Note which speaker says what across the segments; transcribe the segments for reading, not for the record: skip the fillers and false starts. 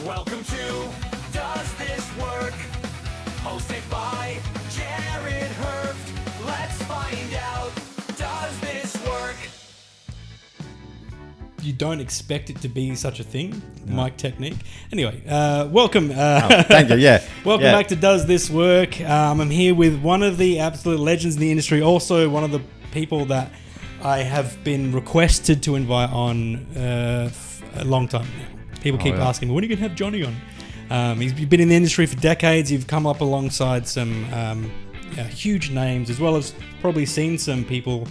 Speaker 1: Welcome to Does This Work? Hosted by Jared Herft. Let's find out, does this work?
Speaker 2: You don't expect it to be such a thing, mic technique. Anyway, welcome.
Speaker 3: Thank you, yeah.
Speaker 2: Welcome back to Does This Work? I'm here with one of the absolute legends in the industry, also one of the people that I have been requested to invite on a long time now. People keep asking me, when are you going to have Johnny on? You've been in the industry for decades. You've come up alongside some huge names, as well as probably seen some people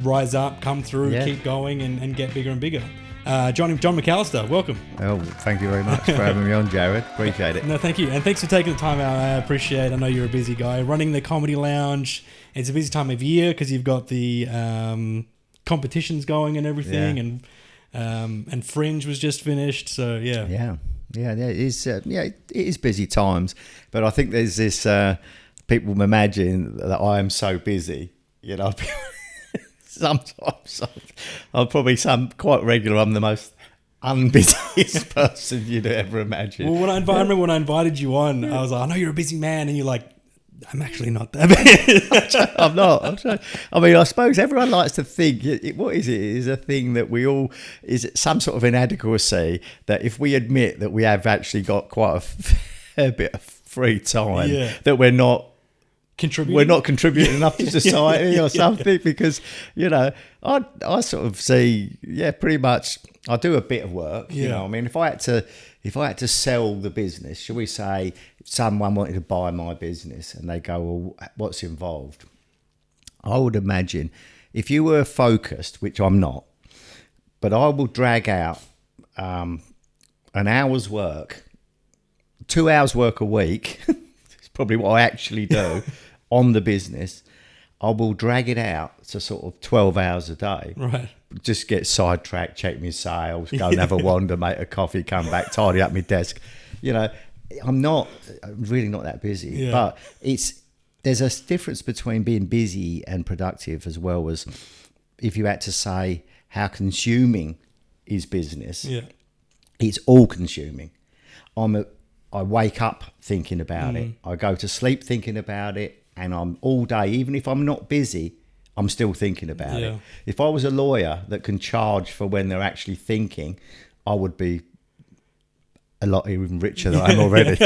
Speaker 2: rise up, come through, keep going, and get bigger and bigger. John Mcallister, welcome.
Speaker 3: Oh, thank you very much for having me on, Jared. Appreciate it.
Speaker 2: No, thank you. And thanks for taking the time out. I appreciate it. I know you're a busy guy. Running the Comedy Lounge, it's a busy time of year because you've got the competitions going and everything, and Fringe was just finished. So, yeah.
Speaker 3: It is busy times, but I think there's this, people imagine that I am so busy, you know. Sometimes I'm probably quite regular. I'm the most unbusiest person you'd ever imagine.
Speaker 2: Well, I remember when I invited you on, I was like, I know you're a busy man, and you're like, I'm actually not that bad.
Speaker 3: I'm not. I mean, I suppose everyone likes to think, what is it? It is a thing that we all, is it some sort of inadequacy that if we admit that we have actually got quite a fair bit of free time, that we're not contributing enough to society or something, because, you know, I sort of see, pretty much I do a bit of work, you know. I mean, if I had to sell the business, shall we say someone wanted to buy my business and they go, well, what's involved? I would imagine if you were focused, which I'm not, but I will drag out an hour's work, 2 hours work a week. It's probably what I actually do on the business. I will drag it out to sort of 12 hours a day.
Speaker 2: Right.
Speaker 3: Just get sidetracked, check my sales, go and have a wander, make a coffee, come back, tidy up my desk. You know, I'm really not that busy. But there's a difference between being busy and productive, as well as if you had to say how consuming is business. Yeah. It's all consuming. I wake up thinking about it. I go to sleep thinking about it. And I'm all day, even if I'm not busy, I'm still thinking about it. If I was a lawyer that can charge for when they're actually thinking, I would be a lot even richer than I am already.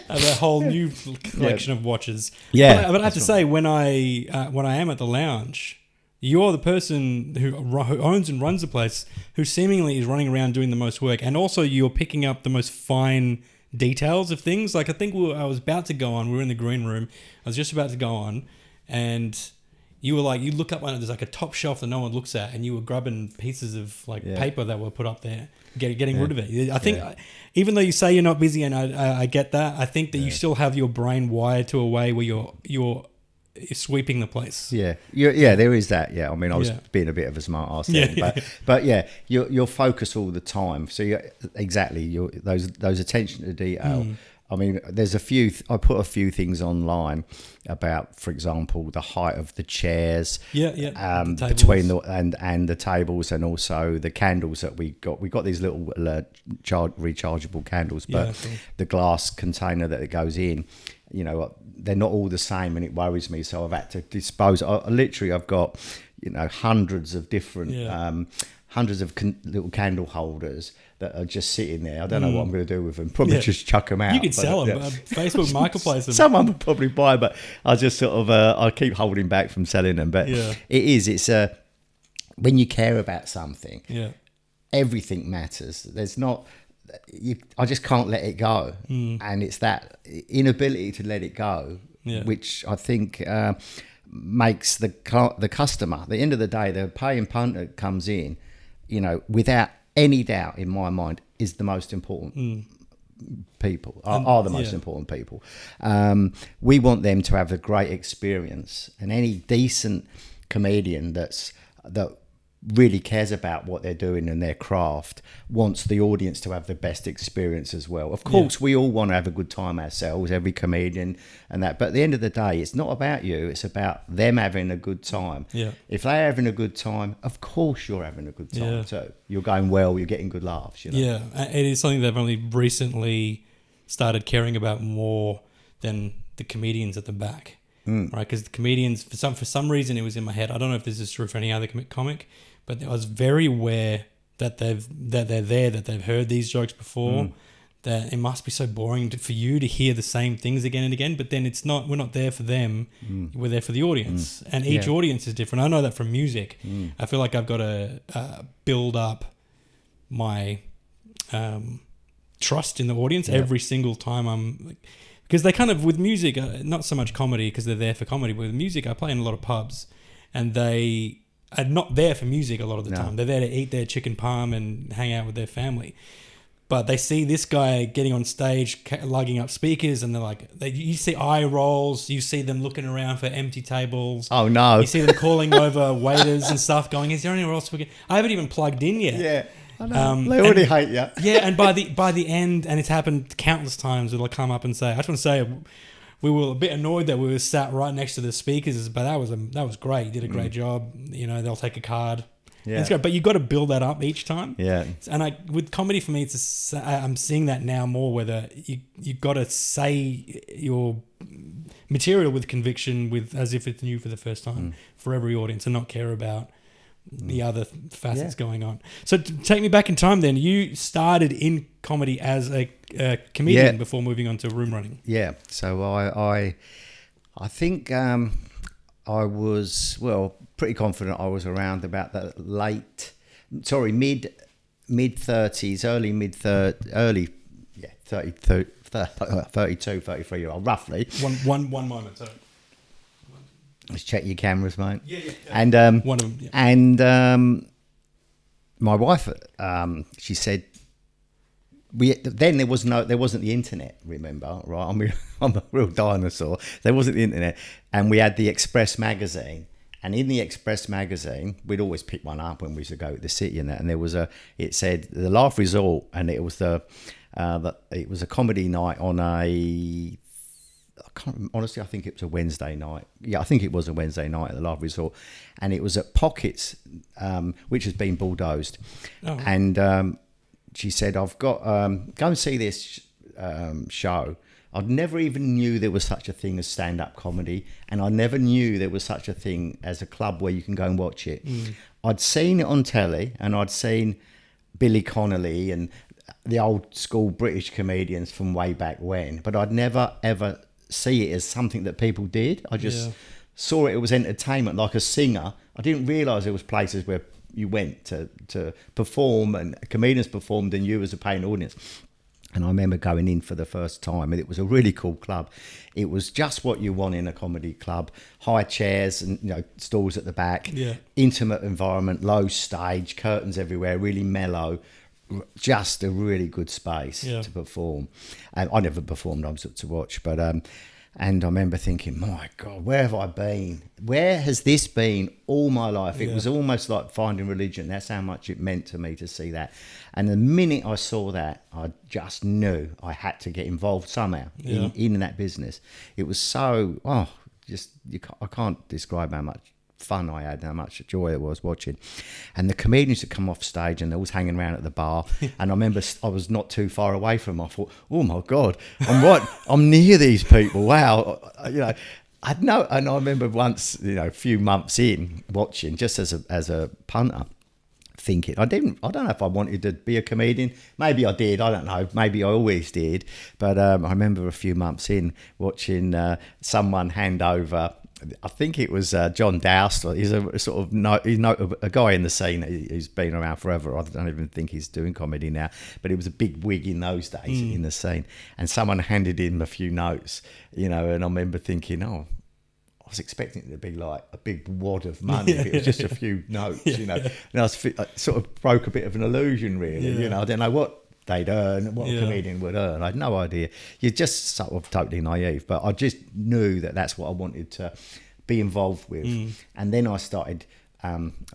Speaker 2: A whole new collection of watches.
Speaker 3: Yeah.
Speaker 2: But I have to say, when I am at the lounge, you're the person who owns and runs the place, who seemingly is running around doing the most work, and also you're picking up the most fine details of things. Like, I think I was about to go on. We were in the green room. I was just about to go on, and you were like, you look up and there's like a top shelf that no one looks at, and you were grabbing pieces of paper that were put up there, getting rid of it. I think, even though you say you're not busy, and I get that, I think that you still have your brain wired to a way where you're sweeping the place.
Speaker 3: There is that. I mean, I was being a bit of a smart ass then, but you're focused all the time. So those attention to detail. I mean, there's I put a few things online about, for example, the height of the chairs, between the tables, and also the candles that we got. We got these little rechargeable candles, but the glass container that it goes in, you know, they're not all the same, and it worries me. So I've had to dispose. I've got, you know, hundreds of different, little candle holders that are just sitting there. I don't know what I'm going to do with them. Probably just chuck them out.
Speaker 2: You could sell them. Facebook Marketplace them.
Speaker 3: Someone would probably buy, but I just sort of I keep holding back from selling them. But it's when you care about something, everything matters. There's not. I just can't let it go, and it's that inability to let it go, which I think makes the customer. At the end of the day, the paying punter comes in, you know, without any doubt in my mind, is the most important people. Are the most important people. We want them to have a great experience, and any decent comedian that really cares about what they're doing and their craft, wants the audience to have the best experience as well. Of course, we all want to have a good time ourselves, every comedian and that. But at the end of the day, it's not about you. It's about them having a good time.
Speaker 2: Yeah.
Speaker 3: If they're having a good time, of course you're having a good time too. You're going well, you're getting good laughs. You know?
Speaker 2: Yeah, it is something they've only recently started caring about more than the comedians at the back. Right, because the comedians, for some reason, it was in my head. I don't know if this is true for any other comic, but I was very aware that they're there, that they've heard these jokes before. That it must be so boring for you to hear the same things again and again. But then it's not. We're not there for them. We're there for the audience, and each audience is different. I know that from music. I feel like I've got to build up my trust in the audience every single time I'm. Because they kind of, with music, not so much comedy because they're there for comedy, but with music, I play in a lot of pubs and they are not there for music a lot of the time. They're there to eat their chicken parm and hang out with their family. But they see this guy getting on stage, lugging up speakers, and they're like, you see eye rolls, you see them looking around for empty tables.
Speaker 3: Oh, no.
Speaker 2: You see them calling over waiters and stuff, going, is there anywhere else we can... I haven't even plugged in yet.
Speaker 3: Yeah. I know. They already hate you.
Speaker 2: Yeah, and by the end, and it's happened countless times, it'll come up and say, I just want to say, we were a bit annoyed that we were sat right next to the speakers, but that was great. You did a great job. You know, they'll take a card. Yeah. It's great, but you've got to build that up each time.
Speaker 3: Yeah.
Speaker 2: And with comedy, for me, I'm seeing that now more, whether you got to say your material with conviction, as if it's new for the first time for every audience, and not care about the other facets going on. So take me back in time then. You started in comedy as a comedian before moving on to room running. Yeah.
Speaker 3: So I think I was, pretty confident I was around about the mid 30s, early 32, 33 year old, roughly.
Speaker 2: One moment, sorry.
Speaker 3: Let's check your cameras, mate.
Speaker 2: Yeah.
Speaker 3: And
Speaker 2: one of them. Yeah.
Speaker 3: And my wife, she said, then there wasn't the internet. Remember, right? I'm a real dinosaur. There wasn't the internet, and we had the Express magazine. And in the Express magazine, we'd always pick one up when we used to go to the city and that. And there was it said the Laugh Resort, and it was it was a comedy night on honestly, I think it was a Wednesday night. Yeah, I think it was a Wednesday night at the Laugh Resort. And it was at Pockets, which has been bulldozed. Oh. And she said, I've got, go and see this show. I never even knew there was such a thing as stand-up comedy. And I never knew there was such a thing as a club where you can go and watch it. I'd seen it on telly, and I'd seen Billy Connolly and the old school British comedians from way back when. But I'd never, ever see it as something that people did. I just saw it was entertainment, like a singer. I didn't realise there was places where you went to perform, and comedians performed and you as a paying audience. And I remember going in for the first time, and it was a really cool club. It was just what you want in a comedy club: high chairs and stalls at the back, intimate environment, low stage, curtains everywhere, really mellow. Just a really good space to perform. And I never performed, I was to watch, but and I remember thinking, my God, where have I been? Where has this been all my life? It was almost like finding religion. That's how much it meant to me to see that. And the minute I saw that, I just knew I had to get involved somehow in that business. It was so, I can't describe how much fun I had, how much joy it was watching. And the comedians that come off stage and they're always hanging around at the bar. And I remember I was not too far away from them. I thought, oh my God, I'm near these people. Wow. And I remember once, a few months in watching, just as a punter, thinking, I don't know if I wanted to be a comedian. Maybe I did. I don't know. Maybe I always did. But I remember a few months in watching someone hand over, I think it was John Dowst. He's a sort of a guy in the scene who's been around forever. I don't even think he's doing comedy now, but he was a big wig in those days in the scene. And someone handed him a few notes, and I remember thinking, I was expecting it to be like a big wad of money. If it was just a few notes, And I sort of broke a bit of an illusion, really. I didn't know what they'd earn, what a comedian would earn. I had no idea. You're just sort of totally naive, but I just knew that that's what I wanted to be involved with. And then I started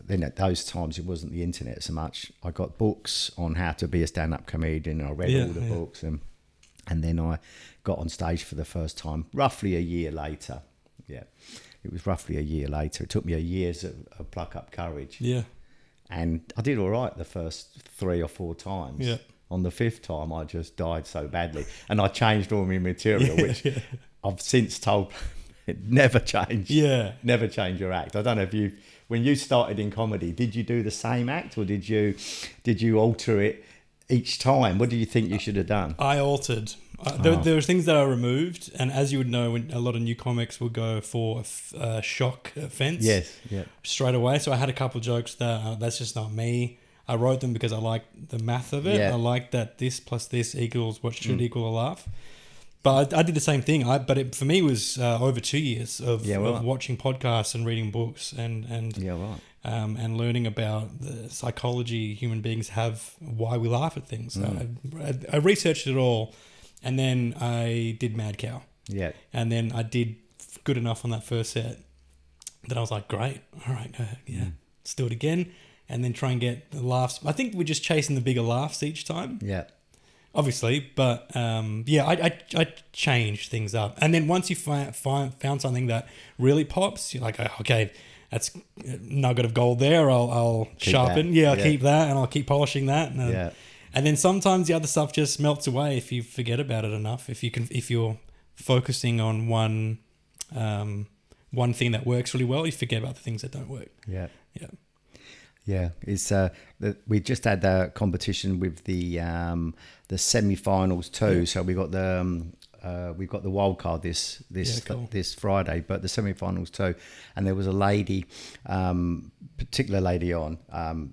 Speaker 3: then at those times it wasn't the internet so much. I got books on how to be a stand-up comedian. I read all the books, and then I got on stage for the first time roughly a year later. Yeah, it was roughly a year later. It took me a year to pluck up courage.
Speaker 2: Yeah. And
Speaker 3: I did all right the first 3 or 4 times.
Speaker 2: Yeah.
Speaker 3: On the 5th time, I just died so badly, and I changed all my material, which I've since told never change.
Speaker 2: Yeah,
Speaker 3: never change your act. I don't know if when you started in comedy, did you do the same act, or did you alter it each time? What do you think you should have done?
Speaker 2: I altered. There were things that I removed, and as you would know, when a lot of new comics would go for a shock offense.
Speaker 3: Yes, yeah.
Speaker 2: Straight away. So I had a couple of jokes that that's just not me. I wrote them because I liked the math of it.
Speaker 3: Yeah.
Speaker 2: I liked that this plus this equals what should equal a laugh. But I did the same thing. But it, for me, it was over 2 years of watching podcasts and reading books and and learning about the psychology human beings have, why we laugh at things. I researched it all, and then I did Mad Cow.
Speaker 3: Yeah.
Speaker 2: And then I did good enough on that first set that I was like, great, all right, let's do it again. And then try and get the laughs. I think we're just chasing the bigger laughs each time.
Speaker 3: Yeah.
Speaker 2: Obviously, but I changed things up. And then once you found something that really pops, you're like, okay, that's a nugget of gold there. I'll sharpen. I'll keep that, and I'll keep polishing that. And then sometimes the other stuff just melts away if you forget about it enough. If you're focusing on one thing that works really well, you forget about the things that don't work.
Speaker 3: Yeah.
Speaker 2: Yeah.
Speaker 3: Yeah, it's we just had a competition with the semi-finals too. Yeah. So we got the wild card this Friday, but the semi-finals too. And there was a lady, particular lady on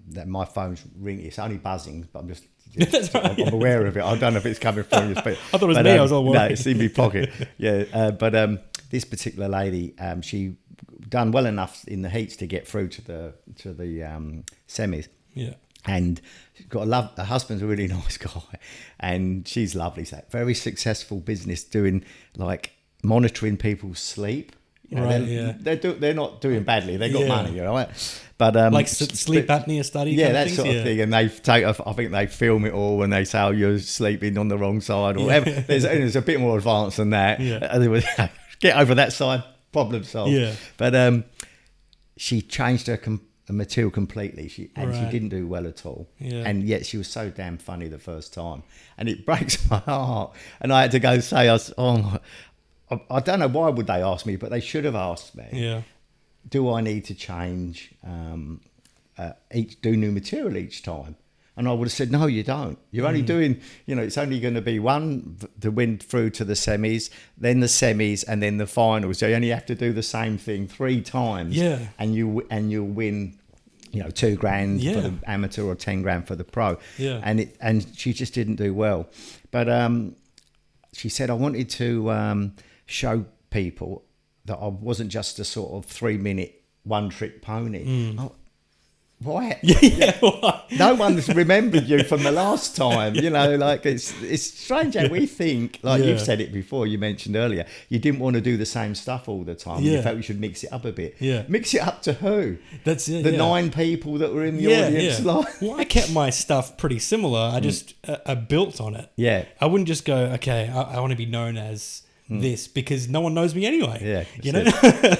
Speaker 3: that my phone's ringing. It's only buzzing, but I'm just.
Speaker 2: That's right,
Speaker 3: I'm aware of it. I don't know if it's coming from you. But,
Speaker 2: I thought it was me. I was all worried.
Speaker 3: No, it's in my pocket. Yeah, but this particular lady, she done well enough in the heats to get through to the semis.
Speaker 2: Yeah.
Speaker 3: And she's got her husband's a really nice guy, and she's lovely. So very successful business doing like monitoring people's sleep. You know, they're not doing badly. They got money, you know. But
Speaker 2: like sleep apnea study.
Speaker 3: Yeah, that sort of thing. And they I think they film it all, and they say, "Oh, you're sleeping on the wrong side," or whatever. There's a bit more advanced than that. Yeah. Get over that side. Problem solved. Yeah. But she changed her material completely. She didn't do well at all. Yeah. And yet she was so damn funny the first time, and it breaks my heart. And I had to go say, I don't know why would they ask me, but they should have asked me. Yeah. Do I need to change? Do new material each time? And I would have said, no, you don't. You're only doing, it's only going to be one to win through to the semis, then the semis, and then the finals. So you only have to do the same thing 3 times. Yeah. And you'll win, $2,000 for the amateur or 10 grand for the pro. Yeah. And she just didn't do well. But she said, I wanted to show people that I wasn't just a sort of 3-minute one-trick pony. Why? No one's remembered you from the last time. It's strange how we think. You've said it before. You mentioned earlier you didn't want to do the same stuff all the time. You felt we should mix it up a bit. Yeah. Mix it up to who? That's it. The 9 people that were in the audience.
Speaker 2: Well, I kept my stuff pretty similar. I just built on it.
Speaker 3: Yeah.
Speaker 2: I wouldn't just go, okay, I want to be known as this, because no one knows me anyway. Yeah,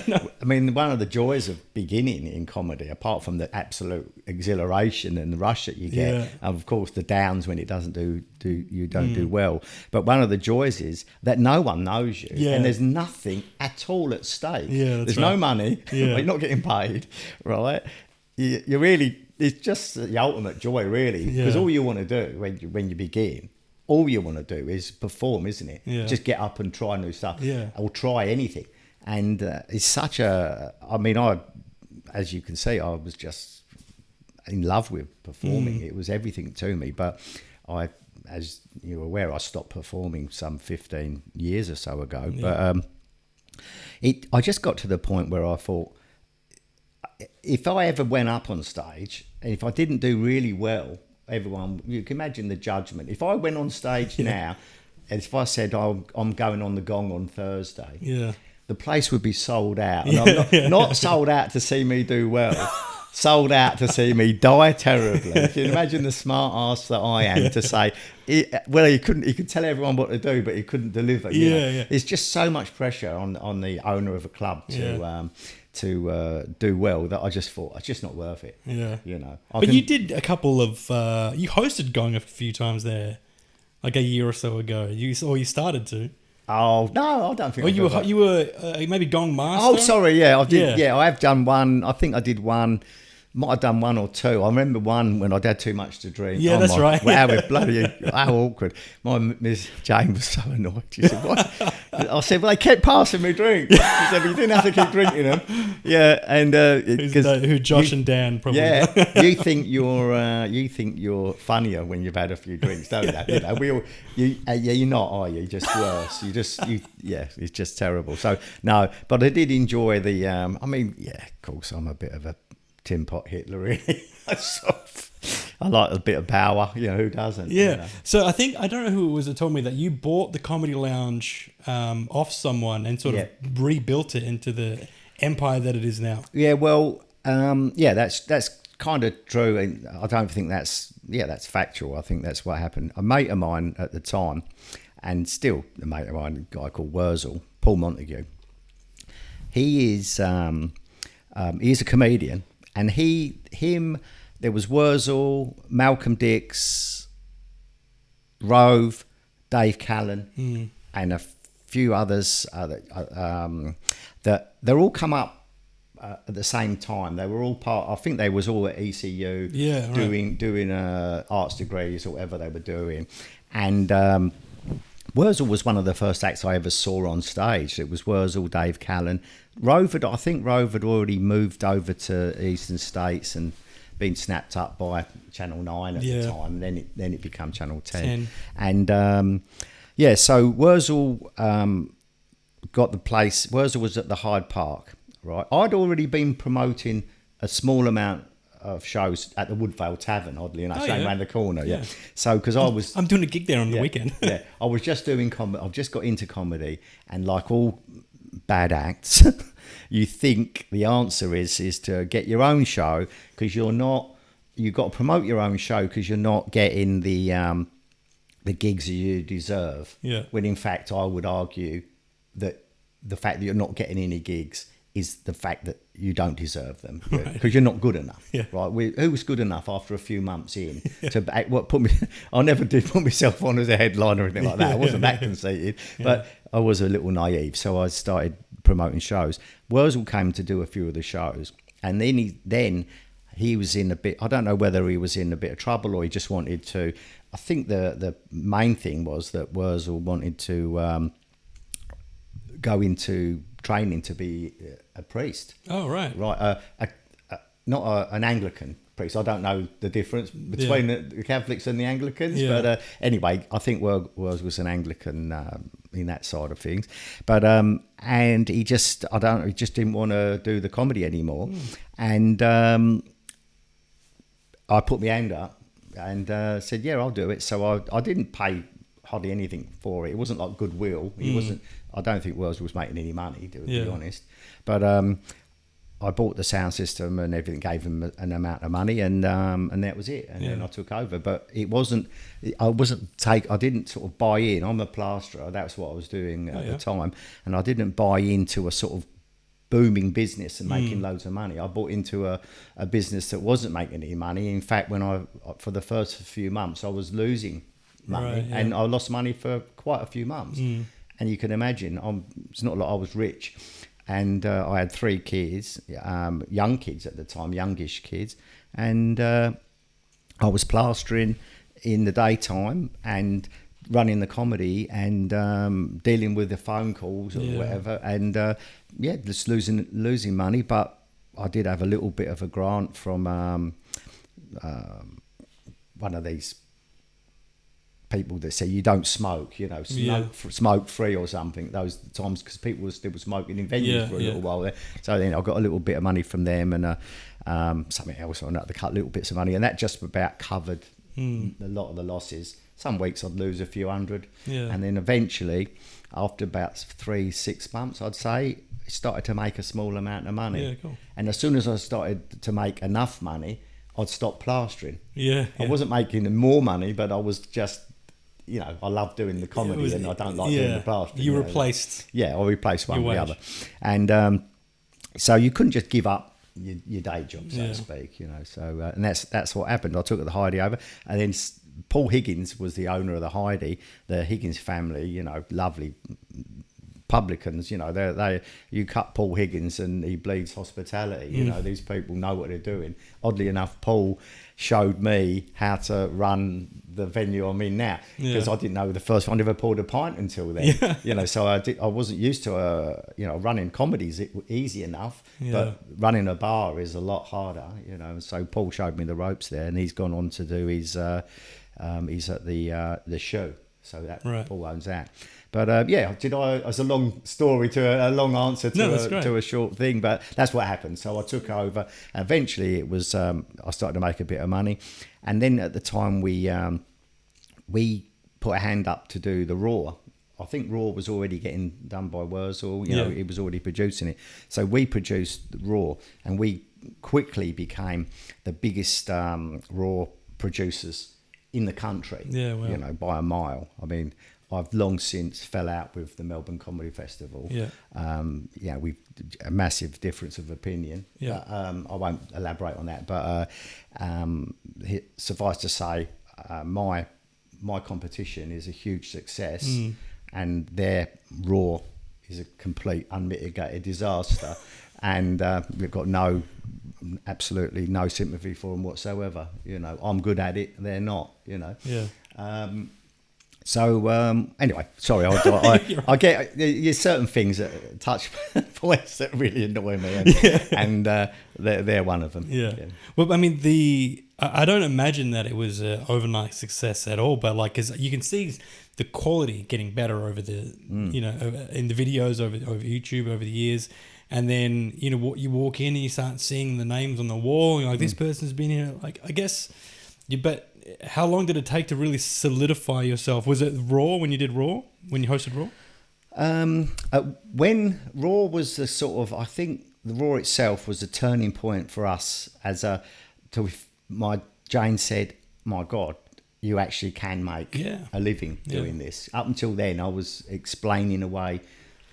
Speaker 3: No. I mean, one of the joys of beginning in comedy, apart from the absolute exhilaration and the rush that you get, and of course the downs when it doesn't do well, but one of the joys is that no one knows you, and there's nothing at all at stake. There's no money. You're not getting paid, right? You really, it's just the ultimate joy, really, because all you want to do when you begin. All you want to do is perform, isn't it? Yeah. Just get up and try new stuff. Yeah. Or try anything. And it's such as you can see, I was just in love with performing. It was everything to me. But as you're aware, I stopped performing some 15 years or so ago. Yeah. But I just got to the point where I thought, if I ever went up on stage, and if I didn't do really well, everyone, you can imagine the judgment. If I went on stage now, and if I said I'm going on the Gong on Thursday, the place would be sold out. And I'm not sold out to see me do well. sold out to see me die terribly. Can you imagine the smart ass that I am to say, he could tell everyone what to do, but he couldn't deliver. You know?
Speaker 2: Yeah.
Speaker 3: There's just so much pressure on the owner of a club to do well that I just thought it's just not worth it.
Speaker 2: Yeah.
Speaker 3: You know.
Speaker 2: But you did a couple of you hosted Gong a few times there, like a year or so ago. You started to.
Speaker 3: Oh no, I don't think.
Speaker 2: Or you were maybe Gong Master.
Speaker 3: Oh, sorry, yeah, I did.
Speaker 2: Yeah.
Speaker 3: Yeah, I have done one. I think I did one. Might have done one or two. I remember one when I'd had too much to drink.
Speaker 2: Yeah, that's right.
Speaker 3: Wow, how awkward. My Miss Jane was so annoyed. She said, "What?" I said, "Well, they kept passing me drinks." She said, "But you didn't have to keep drinking them." Yeah, and
Speaker 2: who Josh and Dan probably.
Speaker 3: Yeah, you think you're funnier when you've had a few drinks, don't you? You know, you're not, are you? Just worse. It's just terrible. So no, but I did enjoy the. I mean, yeah, of course, I'm a bit of a tin pot Hitler, really. I like a bit of power. You know, who doesn't?
Speaker 2: Yeah.
Speaker 3: You know?
Speaker 2: So I don't know who it was that told me that you bought the Comedy Lounge off someone and sort of rebuilt it into the empire that it is now.
Speaker 3: Yeah. Well. That's kind of true, and I don't think that's factual. I think that's what happened. A mate of mine at the time, and still a mate of mine, a guy called Wurzel, Paul Montague. He is he's a comedian, and there was Wurzel, Malcolm Dix, Rove, Dave Callan, and a few others that they're all come up at the same time. They were all part. I think they was all at ECU, doing arts degrees or whatever they were doing, and Wurzel was one of the first acts I ever saw on stage. It was Wurzel, Dave Callan, Rove had already moved over to Eastern States and been snapped up by Channel 9 at the time. Then it became Channel 10. And so Wurzel got the place. Wurzel was at the Hyde Park, right? I'd already been promoting a small amount of shows at the Woodvale Tavern, oddly enough, around the corner. Yeah. So because I'm
Speaker 2: doing a gig there on the weekend.
Speaker 3: Yeah, I was just doing comedy. I've just got into comedy, and like all bad acts, you think the answer is to get your own show because you've got to promote your own show because you're not getting the gigs you deserve.
Speaker 2: Yeah.
Speaker 3: When in fact, I would argue that the fact that you're not getting any gigs is the fact that you don't deserve them because you're not good enough.
Speaker 2: Yeah.
Speaker 3: Right? Who was good enough after a few months in to put me? I never did put myself on as a headline or anything like that. I wasn't that conceited, but I was a little naive, so I started promoting shows. Wurzel came to do a few of the shows, and then he was in a bit. I don't know whether he was in a bit of trouble or he just wanted to. I think the main thing was that Wurzel wanted to go into training to be a priest.
Speaker 2: Oh, right.
Speaker 3: Right. Not an Anglican priest. I don't know the difference between the Catholics and the Anglicans.
Speaker 2: Yeah.
Speaker 3: But anyway, I think Wurz was an Anglican in that side of things. But and he just didn't want to do the comedy anymore. And I put my hand up and said, yeah, I'll do it. So I didn't pay hardly anything for it. It wasn't like goodwill. He wasn't. I don't think Wurz was making any money, to be honest. But I bought the sound system and everything, gave him an amount of money, and that was it. And then I took over. But it wasn't. I didn't sort of buy in. I'm a plasterer. That's what I was doing at the time, and I didn't buy into a sort of booming business and making loads of money. I bought into a business that wasn't making any money. In fact, for the first few months, I was losing money, and I lost money for quite a few months. And you can imagine, it's not like I was rich. And I had 3 kids, young kids at the time, youngish kids. And I was plastering in the daytime and running the comedy and dealing with the phone calls or whatever. And just losing money. But I did have a little bit of a grant from one of these people that say you don't smoke, smoke free or something. Those times because people were still smoking in venues for a little while there. So then I got a little bit of money from them and something else on that. They cut little bits of money, and that just about covered a lot of the losses. Some weeks I'd lose a few hundred, and then eventually, after about 3-6 months, I'd say started to make a small amount of money.
Speaker 2: Yeah, cool.
Speaker 3: And as soon as I started to make enough money, I'd stop plastering.
Speaker 2: Yeah.
Speaker 3: I wasn't making more money, but I was just, I love doing the comedy and I don't like doing the plastering.
Speaker 2: You replaced.
Speaker 3: Yeah, I replaced one
Speaker 2: your
Speaker 3: with the
Speaker 2: wage.
Speaker 3: other. And so you couldn't just give up your day job, so
Speaker 2: Yeah.
Speaker 3: to speak, So and that's what happened. I took the Heidi over, and then Paul Higgins was the owner of the Heidi. The Higgins family, lovely publicans. You cut Paul Higgins and he bleeds hospitality. These people know what they're doing. Oddly enough, Paul showed me how to run the venue I'm in now, because I didn't know the first one ever poured a pint until then. So I wasn't used to running comedies easy enough, but running a bar is a lot harder. So Paul showed me the ropes there, and he's gone on to do his he's at the show, so that Paul owns that. But it's a long story to a long answer to a short thing, but that's what happened. So I took over. Eventually, it was I started to make a bit of money, and then at the time we put a hand up to do the Raw. I think Raw was already getting done by Wurzel. He was already producing it. So we produced Raw, and we quickly became the biggest Raw producers in the country.
Speaker 2: Yeah, wow.
Speaker 3: By a mile. I mean, I've long since fell out with the Melbourne Comedy Festival. We've a massive difference of opinion. But, I won't elaborate on that. But suffice to say, my competition is a huge success, and their Raw is a complete unmitigated disaster, and we've got absolutely no sympathy for them whatsoever. I'm good at it, they're not. So anyway, sorry, I get there's certain things that touch points that really annoy me, and they're one of them.
Speaker 2: Yeah. Well, I mean, I don't imagine that it was an overnight success at all, but because you can see the quality getting better over the in the videos over YouTube over the years. And then, you walk in and you start seeing the names on the wall. You're like, this person's been here. I guess, but how long did it take to really solidify yourself? Was it Raw when you did Raw? When you hosted Raw?
Speaker 3: When Raw was the sort of, I think the Raw itself was a turning point for us Jane said, my God, you actually can make a living doing this. Up until then, I was explaining away,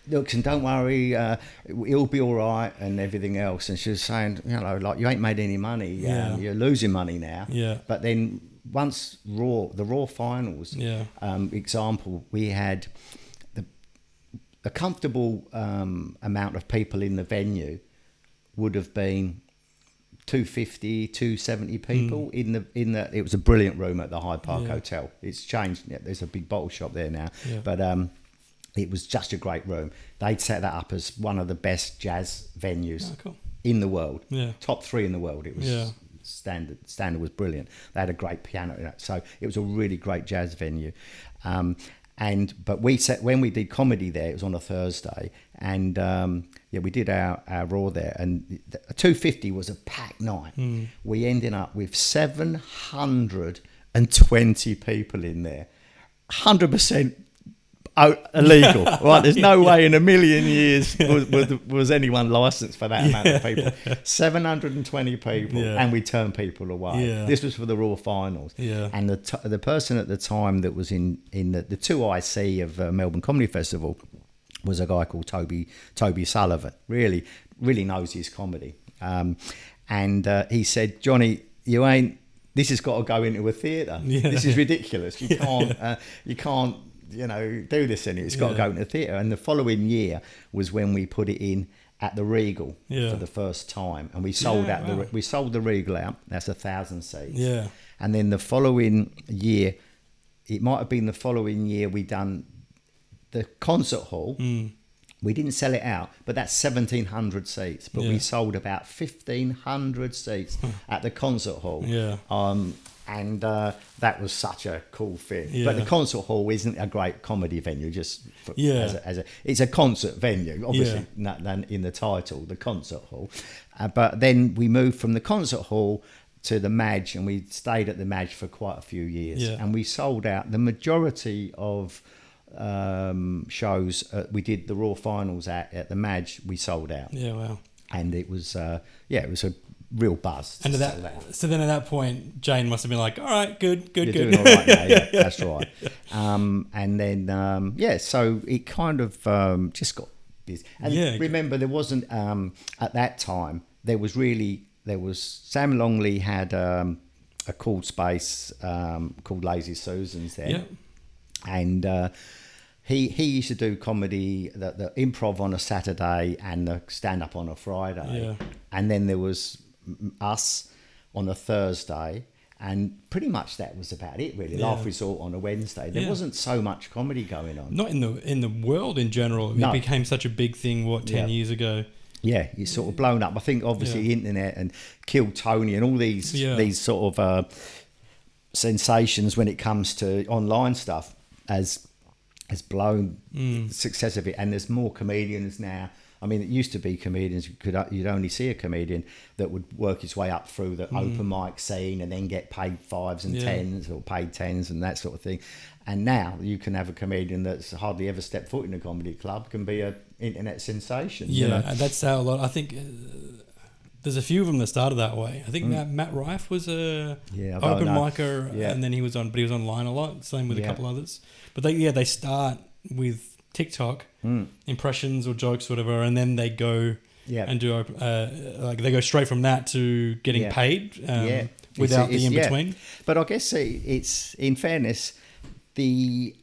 Speaker 3: look, and don't worry, it'll be all right and everything else. And she was saying, you ain't made any money. You're losing money now.
Speaker 2: Yeah.
Speaker 3: But then once the Raw finals, example, we had a comfortable amount of people in the venue would have been 250, 270 people in the. It was a brilliant room at the Hyde Park Hotel. It's changed. There's a big bottle shop there now, but it was just a great room. They'd set that up as one of the best jazz venues in the world. Top 3 in the world. It was standard was brilliant. They had a great piano in it, so it was a really great jazz venue. But when we did comedy there, it was on a Thursday, and we did our Raw there, and 250 was a packed night. We ended up with 720 people in there, 100% illegal. Right? There's no way in a million years was anyone licensed for that amount of people. 720 people, and we turned people away. This was for the Raw finals, and the person at the time that was in the 2IC of Melbourne Comedy Festival was a guy called Toby Sullivan. Really knows his comedy, and he said, Johnny, this has got to go into a theatre. This is ridiculous. You can't do this in it. It's got to go into theatre. And the following year was when we put it in at the Regal for the first time, and we sold we sold the Regal out. That's 1,000 seats. And then the following year, it might have been the following year, we done the concert hall. We didn't sell it out, but that's 1,700 seats. But we sold about 1,500 seats at the concert hall. And that was such a cool thing. But the concert hall isn't a great comedy venue, it's a concert venue, obviously, not in the title, the concert hall. But then we moved from the concert hall to the Madge, and we stayed at the Madge for quite a few years. And we sold out the majority of shows we did the Raw finals at the Madge, we sold out.
Speaker 2: Yeah, wow.
Speaker 3: And it was it was a real buzz.
Speaker 2: And
Speaker 3: to
Speaker 2: at
Speaker 3: sell out.
Speaker 2: so then at that point, Jane must have been like, all right, good.
Speaker 3: You're doing all right now, yeah, that's right. And then so it kind of just got busy. And remember, there wasn't at that time. There was Sam Longley had a cool space called Lazy Susans there, and he used to do comedy, the improv on a Saturday and the stand up on a Friday, and then there was us on a Thursday. And pretty much that was about it, really. Laugh Resort on a Wednesday. There wasn't so much comedy going on.
Speaker 2: Not in the world in general. It became such a big thing. 10 years ago? Yeah,
Speaker 3: it's sort of blown up. I think obviously the internet and Kill Tony and all these sort of sensations when it comes to online stuff has blown the success of it. And there's more comedians now. I mean, it used to be comedians, you'd only see a comedian that would work his way up through the open mic scene and then get paid 5s and 10s or paid 10s and that sort of thing. And now you can have a comedian that's hardly ever stepped foot in a comedy club can be an internet sensation.
Speaker 2: Yeah,
Speaker 3: you know?
Speaker 2: and that's how a lot. I think there's a few of them that started that way. I think Matt Rife was a open micer, and then he was online a lot. Same with a couple others. But they start with TikTok impressions or jokes, or whatever, and then they go and do they go straight from that to getting paid without the in between.
Speaker 3: But I guess it's in fairness, the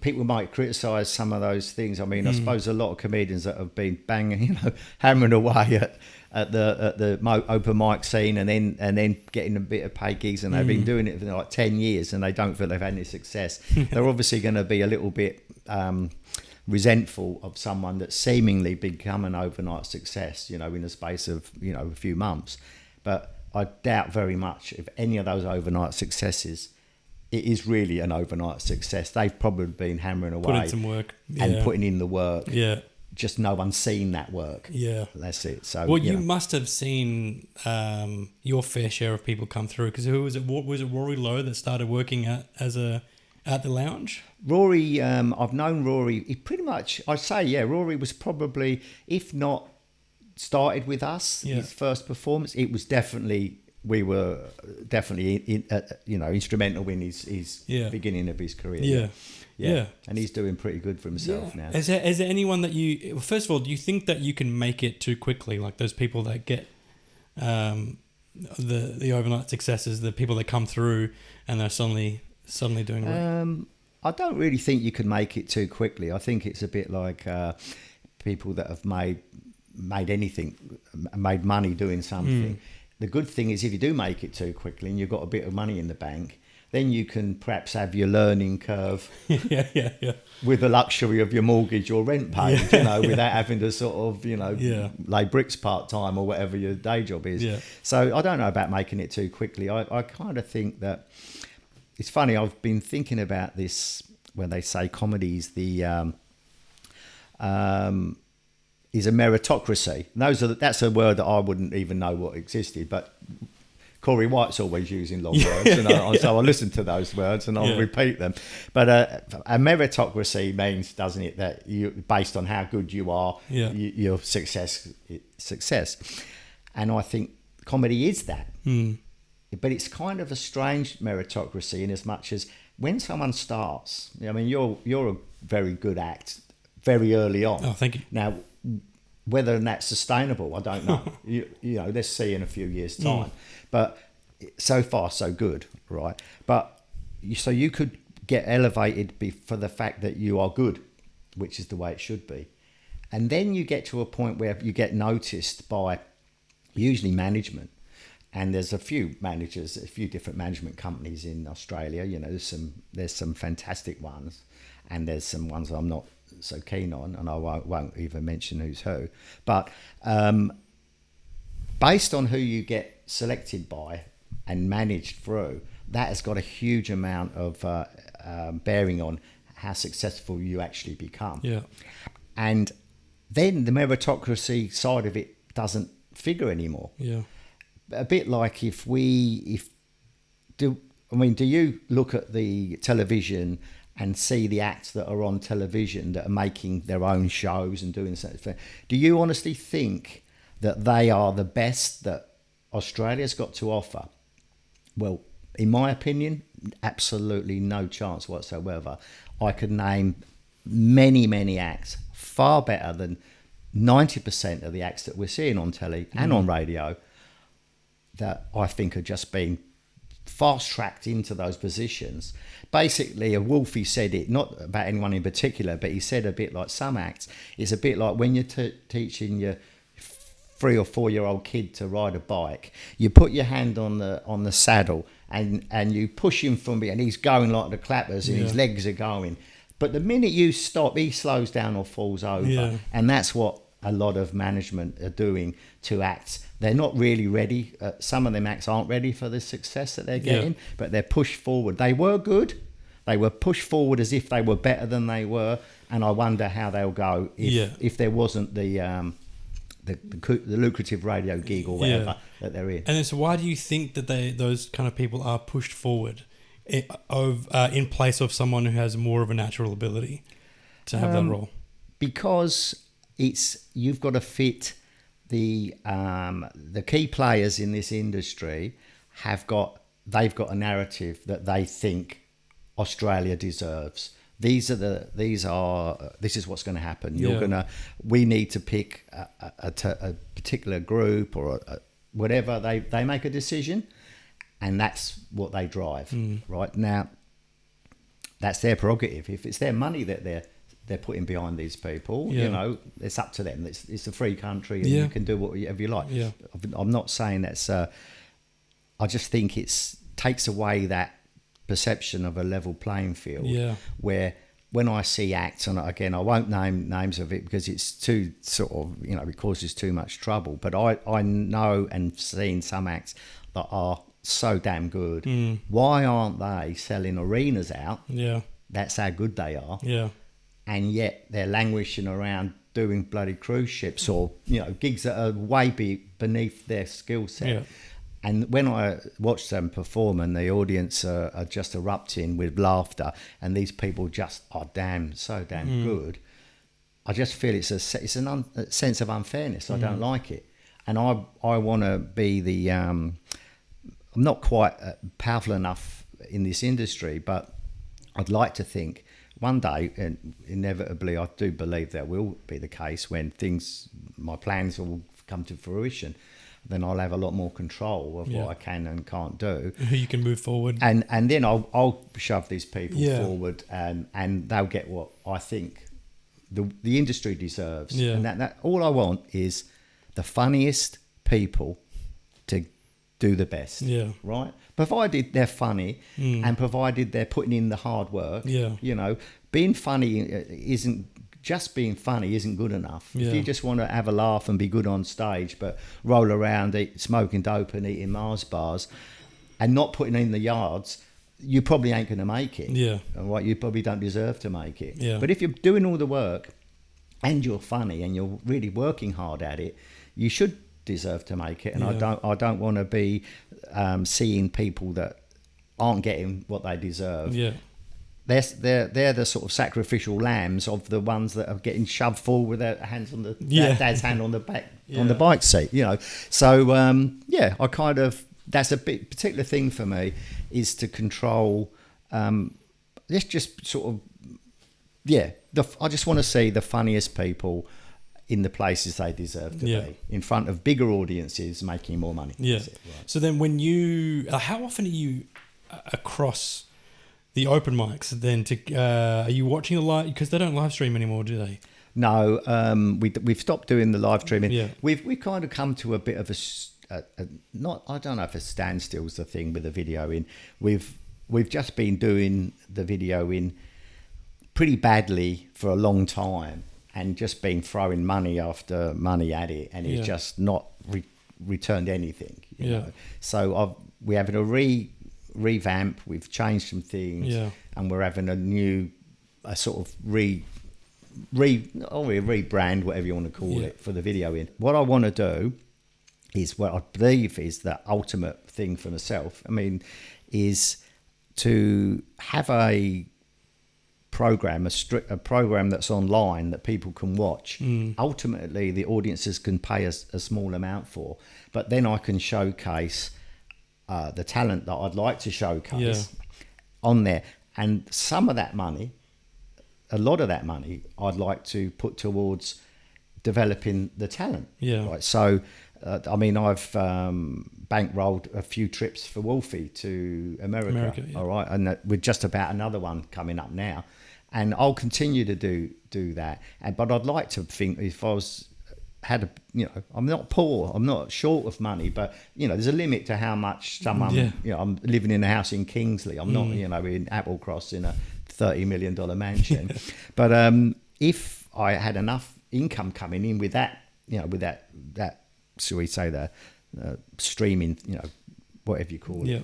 Speaker 3: people might criticise some of those things. I mean, I suppose a lot of comedians that have been banging, hammering away at the open mic scene and then getting a bit of paid gigs, and they've been doing it for like 10 years and they don't feel they've had any success. They're obviously going to be a little bit resentful of someone that's seemingly become an overnight success, in the space of, a few months. But I doubt very much if any of those overnight successes, it is really an overnight success. They've probably been hammering away.
Speaker 2: Put in some work.
Speaker 3: And putting in the work.
Speaker 2: Yeah.
Speaker 3: Just no one's seen that work.
Speaker 2: Yeah.
Speaker 3: That's it. So,
Speaker 2: well, you must have seen your fair share of people come through, because who was it? Was it Rory Lowe that started working at the lounge?
Speaker 3: Rory, I've known Rory. He pretty much, I'd say, Rory was probably, if not started with us, his first performance. It was definitely, we were definitely, instrumental in his beginning of his career. Yeah. And he's doing pretty good for himself now.
Speaker 2: Is there anyone that you, first of all, do you think that you can make it too quickly? Like those people that get the overnight successes, the people that come through and they're suddenly doing right?
Speaker 3: I don't really think you can make it too quickly. I think it's a bit like people that have made money doing something. The good thing is if you do make it too quickly and you've got a bit of money in the bank, then you can perhaps have your learning curve with the luxury of your mortgage or rent paid, without having to sort of, lay bricks part-time or whatever your day job is. Yeah. So I don't know about making it too quickly. I kind of think that it's funny. I've been thinking about this when they say comedy is is a meritocracy. That's a word that I wouldn't even know what existed, but Corey White's always using long words, so I listen to those words and I'll repeat them. But a meritocracy means, doesn't it, that you, based on how good you are, your success. And I think comedy is that. But it's kind of a strange meritocracy in as much as when someone starts, I mean, you're a very good act very early on.
Speaker 2: Oh, thank you.
Speaker 3: Now, whether that's sustainable, I don't know. Let's see in a few years' time. But so far, so good, right? But so you could get elevated for the fact that you are good, which is the way it should be. And then you get to a point where you get noticed by usually management. And there's a few different management companies in Australia. There's some fantastic ones, and there's some ones I'm not so keen on, and I won't even mention who's who. But based on who you get selected by and managed through, that has got a huge amount of bearing on how successful you actually become. Yeah. And then the meritocracy side of it doesn't figure anymore. Yeah. A bit like do you look at the television and see the acts that are on television that are making their own shows and doing something, do you honestly think that they are the best that Australia's got to offer? Well, in my opinion, absolutely no chance whatsoever. I could name many acts far better than 90% of the acts that we're seeing on telly and on radio that I think are just being fast-tracked into those positions. Basically, Wolfie said it, not about anyone in particular, but he said a bit like some acts, it's a bit like when you're teaching your 3 or 4 year old kid to ride a bike, you put your hand on the saddle and you push him from behind, and he's going like the clappers and his legs are going. But the minute you stop, he slows down or falls over.
Speaker 2: Yeah.
Speaker 3: And that's what a lot of management are doing to acts. They're not really ready. Some of them acts aren't ready for the success that they're getting, but they're pushed forward. They were good. They were pushed forward as if they were better than they were. And I wonder how they'll go if there wasn't the lucrative radio gig or whatever that they're in.
Speaker 2: And then, so why do you think that those kind of people are pushed forward in place of someone who has more of a natural ability to have that role?
Speaker 3: Because you've got to fit the key players in this industry they've got a narrative that they think Australia deserves. This is what's going to happen. We need to pick a particular group or whatever. They make a decision, and that's what they drive. Right now, that's their prerogative. If it's their money that they're putting behind these people, it's up to them. It's a free country, and you can do whatever you like. I'm not saying that's. I just think it takes away that perception of a level playing field. Where when I see acts, and again, I won't name names of it because it's too sort of, it causes too much trouble. But I know and seen some acts that are so damn good. Why aren't they selling arenas out? That's how good they are. And yet they're languishing around doing bloody cruise ships or gigs that are way beneath their skill set. And when I watch them perform and the audience are just erupting with laughter and these people just are so damn good, I just feel it's a sense of unfairness. I don't like it. And I want to be the... I'm not quite powerful enough in this industry, but I'd like to think one day, and inevitably I do believe that will be the case when my plans will come to fruition, then I'll have a lot more control of what I can and can't do.
Speaker 2: Who you can move forward.
Speaker 3: And then I'll shove these people forward and they'll get what I think the industry deserves. And that all I want is the funniest people to do the best. Right? Provided they're funny and provided they're putting in the hard work. Being funny isn't good enough. If you just want to have a laugh and be good on stage, but roll around smoking dope and eating Mars bars and not putting in the yards, you probably ain't going to make it. Right? You probably don't deserve to make it. But if you're doing all the work and you're funny and you're really working hard at it, you should deserve to make it. And I don't want to be seeing people that aren't getting what they deserve. They're the sort of sacrificial lambs of the ones that are getting shoved forward with their hands on the dad's hand on the back on the bike seat. So I kind of, that's a big particular thing for me, is to control. Let's just sort of I just want to see the funniest people in the places they deserve to be, in front of bigger audiences, making more money. Right.
Speaker 2: So then, when how often are you across the open mics then are you watching the live, because they don't live stream anymore, do they?
Speaker 3: No, we've stopped doing the live streaming. We've kind of come to a bit of I don't know if a standstill is the thing with the video in. We've just been doing the video in pretty badly for a long time and just been throwing money after money at it, and it's just not returned anything. You know? So we're having a revamp. We've changed some things, and we're having a sort of rebrand, whatever you want to call it, for the video in. What I want to do is, what I believe is the ultimate thing for myself. I mean, is to have a program, a program that's online that people can watch. Ultimately, the audiences can pay a small amount for, but then I can showcase the talent that I'd like to showcase on there. And some of that money, a lot of that money, I'd like to put towards developing the talent.
Speaker 2: Yeah.
Speaker 3: Right. So, I mean, I've bankrolled a few trips for Wolfie to America. All right, and with just about another one coming up now, and I'll continue to do that. But I'd like to think if I I'm not poor, I'm not short of money, but there's a limit to how much someone. I'm living in a house in Kingsley. I'm not, in Applecross in a $30 million mansion. But if I had enough income coming in with that, with that, shall we say, the streaming, whatever you call it,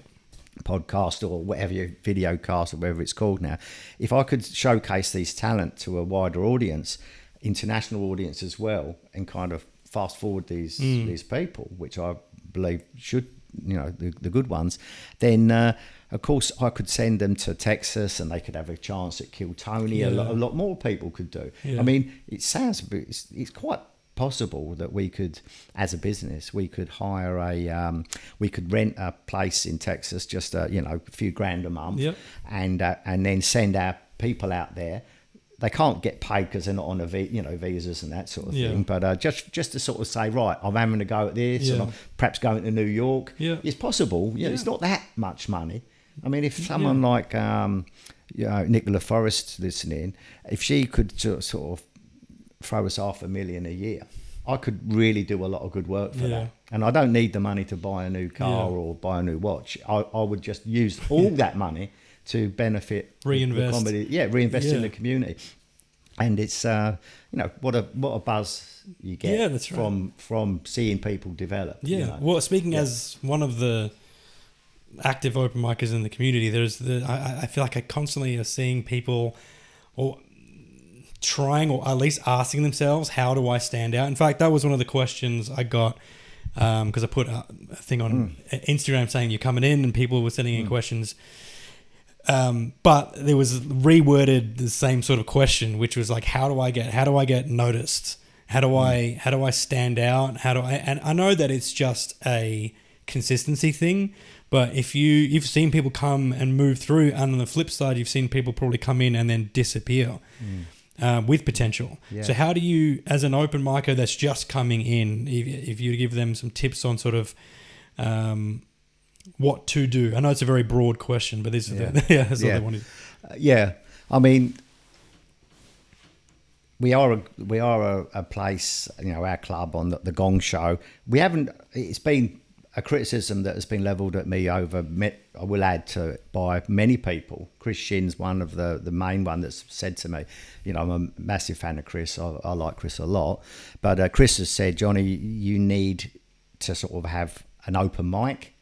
Speaker 3: podcast or whatever your video cast or whatever it's called now, if I could showcase these talent to a wider audience, international audience as well, and kind of fast forward these people, which I believe should, the good ones, then of course I could send them to Texas and they could have a chance at Kill Tony. A lot more people could do. I mean, it sounds it's quite possible that we could, as a business, we could hire we could rent a place in Texas, just a few grand a month, and then send our people out there. They can't get paid because they're not on visas and that sort of thing. But just to sort of say, right, I'm having a go at this, and I'm perhaps going to New York. It's possible. It's not that much money. I mean, if someone like Nicola Forrest listening, if she could sort of throw us $500,000 a year, I could really do a lot of good work for that. And I don't need the money to buy a new car or buy a new watch. I would just use all that money to benefit
Speaker 2: reinvest
Speaker 3: the comedy, reinvest in the community. And it's what a buzz you get from seeing people develop.
Speaker 2: Well, speaking as one of the active open micers in the community, I feel like I constantly are seeing people or trying, or at least asking themselves, how do I stand out? In fact, that was one of the questions I got because I put a thing on Instagram saying you're coming in, and people were sending in questions. But there was reworded the same sort of question, which was like, how do I get noticed? How do I stand out? And I know that it's just a consistency thing, but if you've seen people come and move through, and on the flip side, you've seen people probably come in and then disappear with potential. So how do you, as an open micer that's just coming in, if you give them some tips on sort of what to do? I know it's a very broad question, but this is that's what they wanted.
Speaker 3: I mean, we are a place, our club on the Gong Show. We haven't. It's been a criticism that has been levelled at me I will add to it, by many people. Chris Shin's one of the main one that's said to me, I'm a massive fan of Chris. I like Chris a lot, but Chris has said, Johnny, you need to sort of have an open mic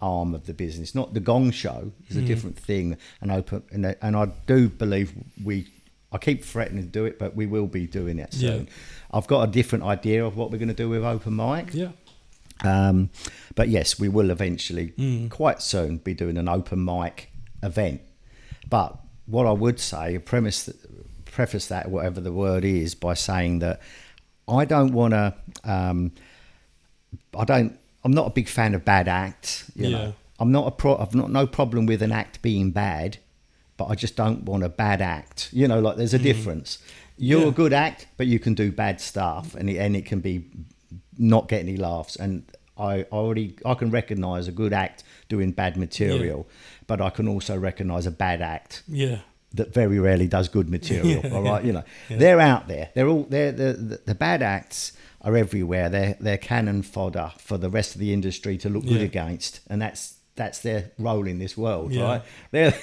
Speaker 3: arm of the business, not the Gong Show is a different thing. And I do believe I keep threatening to do it, but we will be doing it soon. I've got a different idea of what we're going to do with open mic. But yes, we will eventually quite soon be doing an open mic event. But what I would say, preface that, whatever the word is, by saying that I don't want to I'm not a big fan of bad acts. You know, I've not no problem with an act being bad, but I just don't want a bad act. Like there's a difference. You're a good act, but you can do bad stuff, and it can be not get any laughs. And I can recognise a good act doing bad material, but I can also recognise a bad act. That very rarely does good material. All right, they're out there. The bad acts are everywhere. They're cannon fodder for the rest of the industry to look good against, and that's their role in this world, right? They're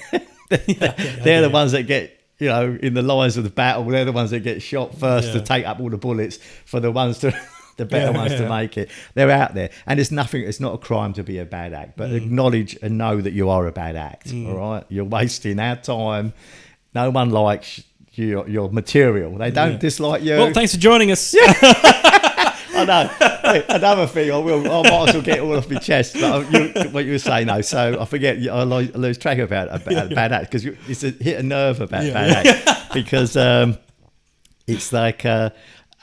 Speaker 3: the ones that get in the lines of the battle. They're the ones that get shot first to take up all the bullets for the ones to. The better ones to make it. They're out there, and it's not a crime to be a bad act, but acknowledge and know that you are a bad act. All right, you're wasting our time. No one likes your material. They don't dislike you.
Speaker 2: Well, thanks for joining us.
Speaker 3: I know. Another thing, I might as well get all off my chest. But what you were saying, though, so I forget. I lose track about bad act because it's hit a nerve about bad act because it's like.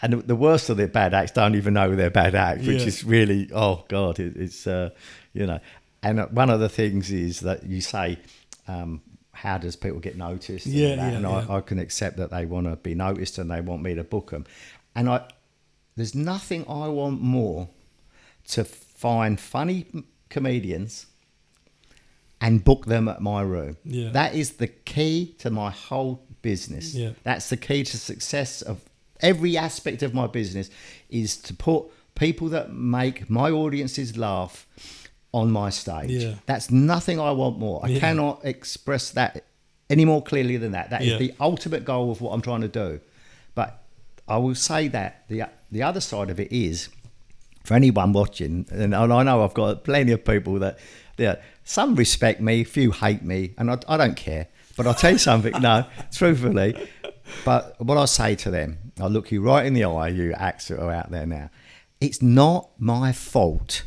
Speaker 3: And the worst of the bad acts don't even know they're bad acts, which is really, oh God, it's you know. And one of the things is that you say, how does people get noticed? I can accept that they want to be noticed and they want me to book them. And there's nothing I want more to find funny comedians and book them at my room. Yeah. That is the key to my whole business. Yeah. That's the key to success of every aspect of my business, is to put people that make my audiences laugh on my stage. Yeah. That's nothing I want more. I cannot express that any more clearly than that. That is the ultimate goal of what I'm trying to do. But I will say that the other side of it is, for anyone watching, and I know I've got plenty of people that some respect me, few hate me, and I don't care. But I'll tell you something, no, truthfully. But what I say to them, I look you right in the eye, you acts that are out there now. It's not my fault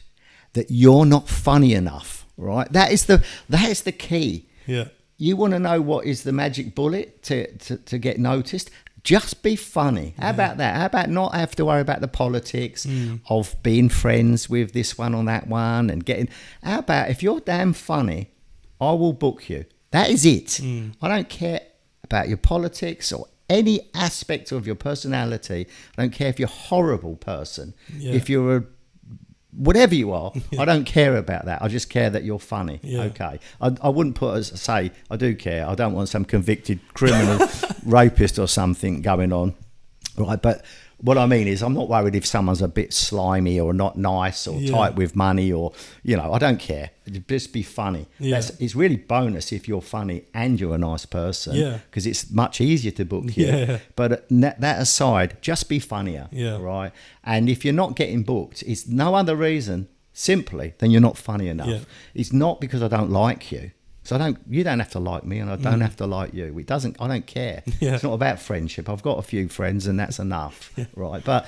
Speaker 3: that you're not funny enough, right? That is the key. Yeah. You want to know what is the magic bullet to get noticed? Just be funny. How about that? How about not have to worry about the politics of being friends with this one or that one and getting... How about if you're damn funny, I will book you. That is it. I don't care about your politics or any aspect of your personality. I don't care if you're a horrible person. Yeah. If you're whatever you are, I don't care about that. I just care that you're funny. Yeah. Okay. I wouldn't say I do care. I don't want some convicted criminal rapist or something going on. Right. But what I mean is, I'm not worried if someone's a bit slimy or not nice or tight with money or, I don't care. Just be funny. Yeah. It's really bonus if you're funny and you're a nice person. Yeah. Because it's much easier to book you. Yeah. But that aside, just be funnier. Yeah. Right. And if you're not getting booked, it's no other reason simply than you're not funny enough. Yeah. It's not because I don't like you. So you don't have to like me, and I don't have to like you. I don't care. Yeah. It's not about friendship. I've got a few friends, and that's enough, right? But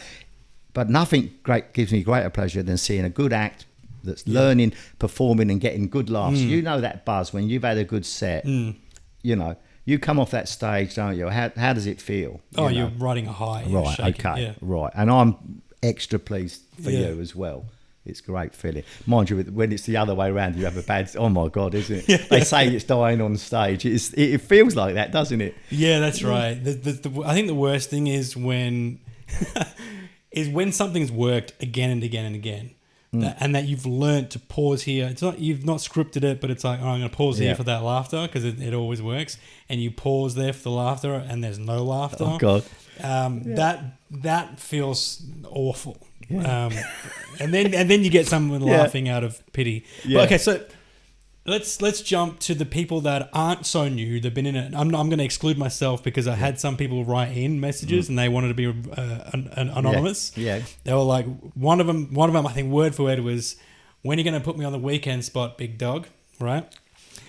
Speaker 3: nothing gives me greater pleasure than seeing a good act that's learning, performing, and getting good laughs. You know that buzz when you've had a good set. You come off that stage, don't you? How does it feel?
Speaker 2: You're riding a high.
Speaker 3: Right. Okay. Right. And I'm extra pleased for you as well. It's a great feeling. Mind you, when it's the other way around, you have a bad... Oh, my God, isn't it? Yeah. They say it's dying on stage. It feels like that, doesn't it?
Speaker 2: Yeah, that's right. I think the worst thing is when something's worked again and again and again, and that you've learnt to pause here. It's not you've not scripted it, but it's like, I'm going to pause here for that laughter because it always works. And you pause there for the laughter and there's no laughter.
Speaker 3: Oh, God.
Speaker 2: That feels awful. Yeah. And then you get someone laughing out of pity. Yeah. But okay, so let's jump to the people that aren't so new. They've been in it. I'm going to exclude myself because I had some people write in messages and they wanted to be anonymous. Yeah. They were like, one of them. I think word for word was, "When are you going to put me on the weekend spot, big dog?" Right.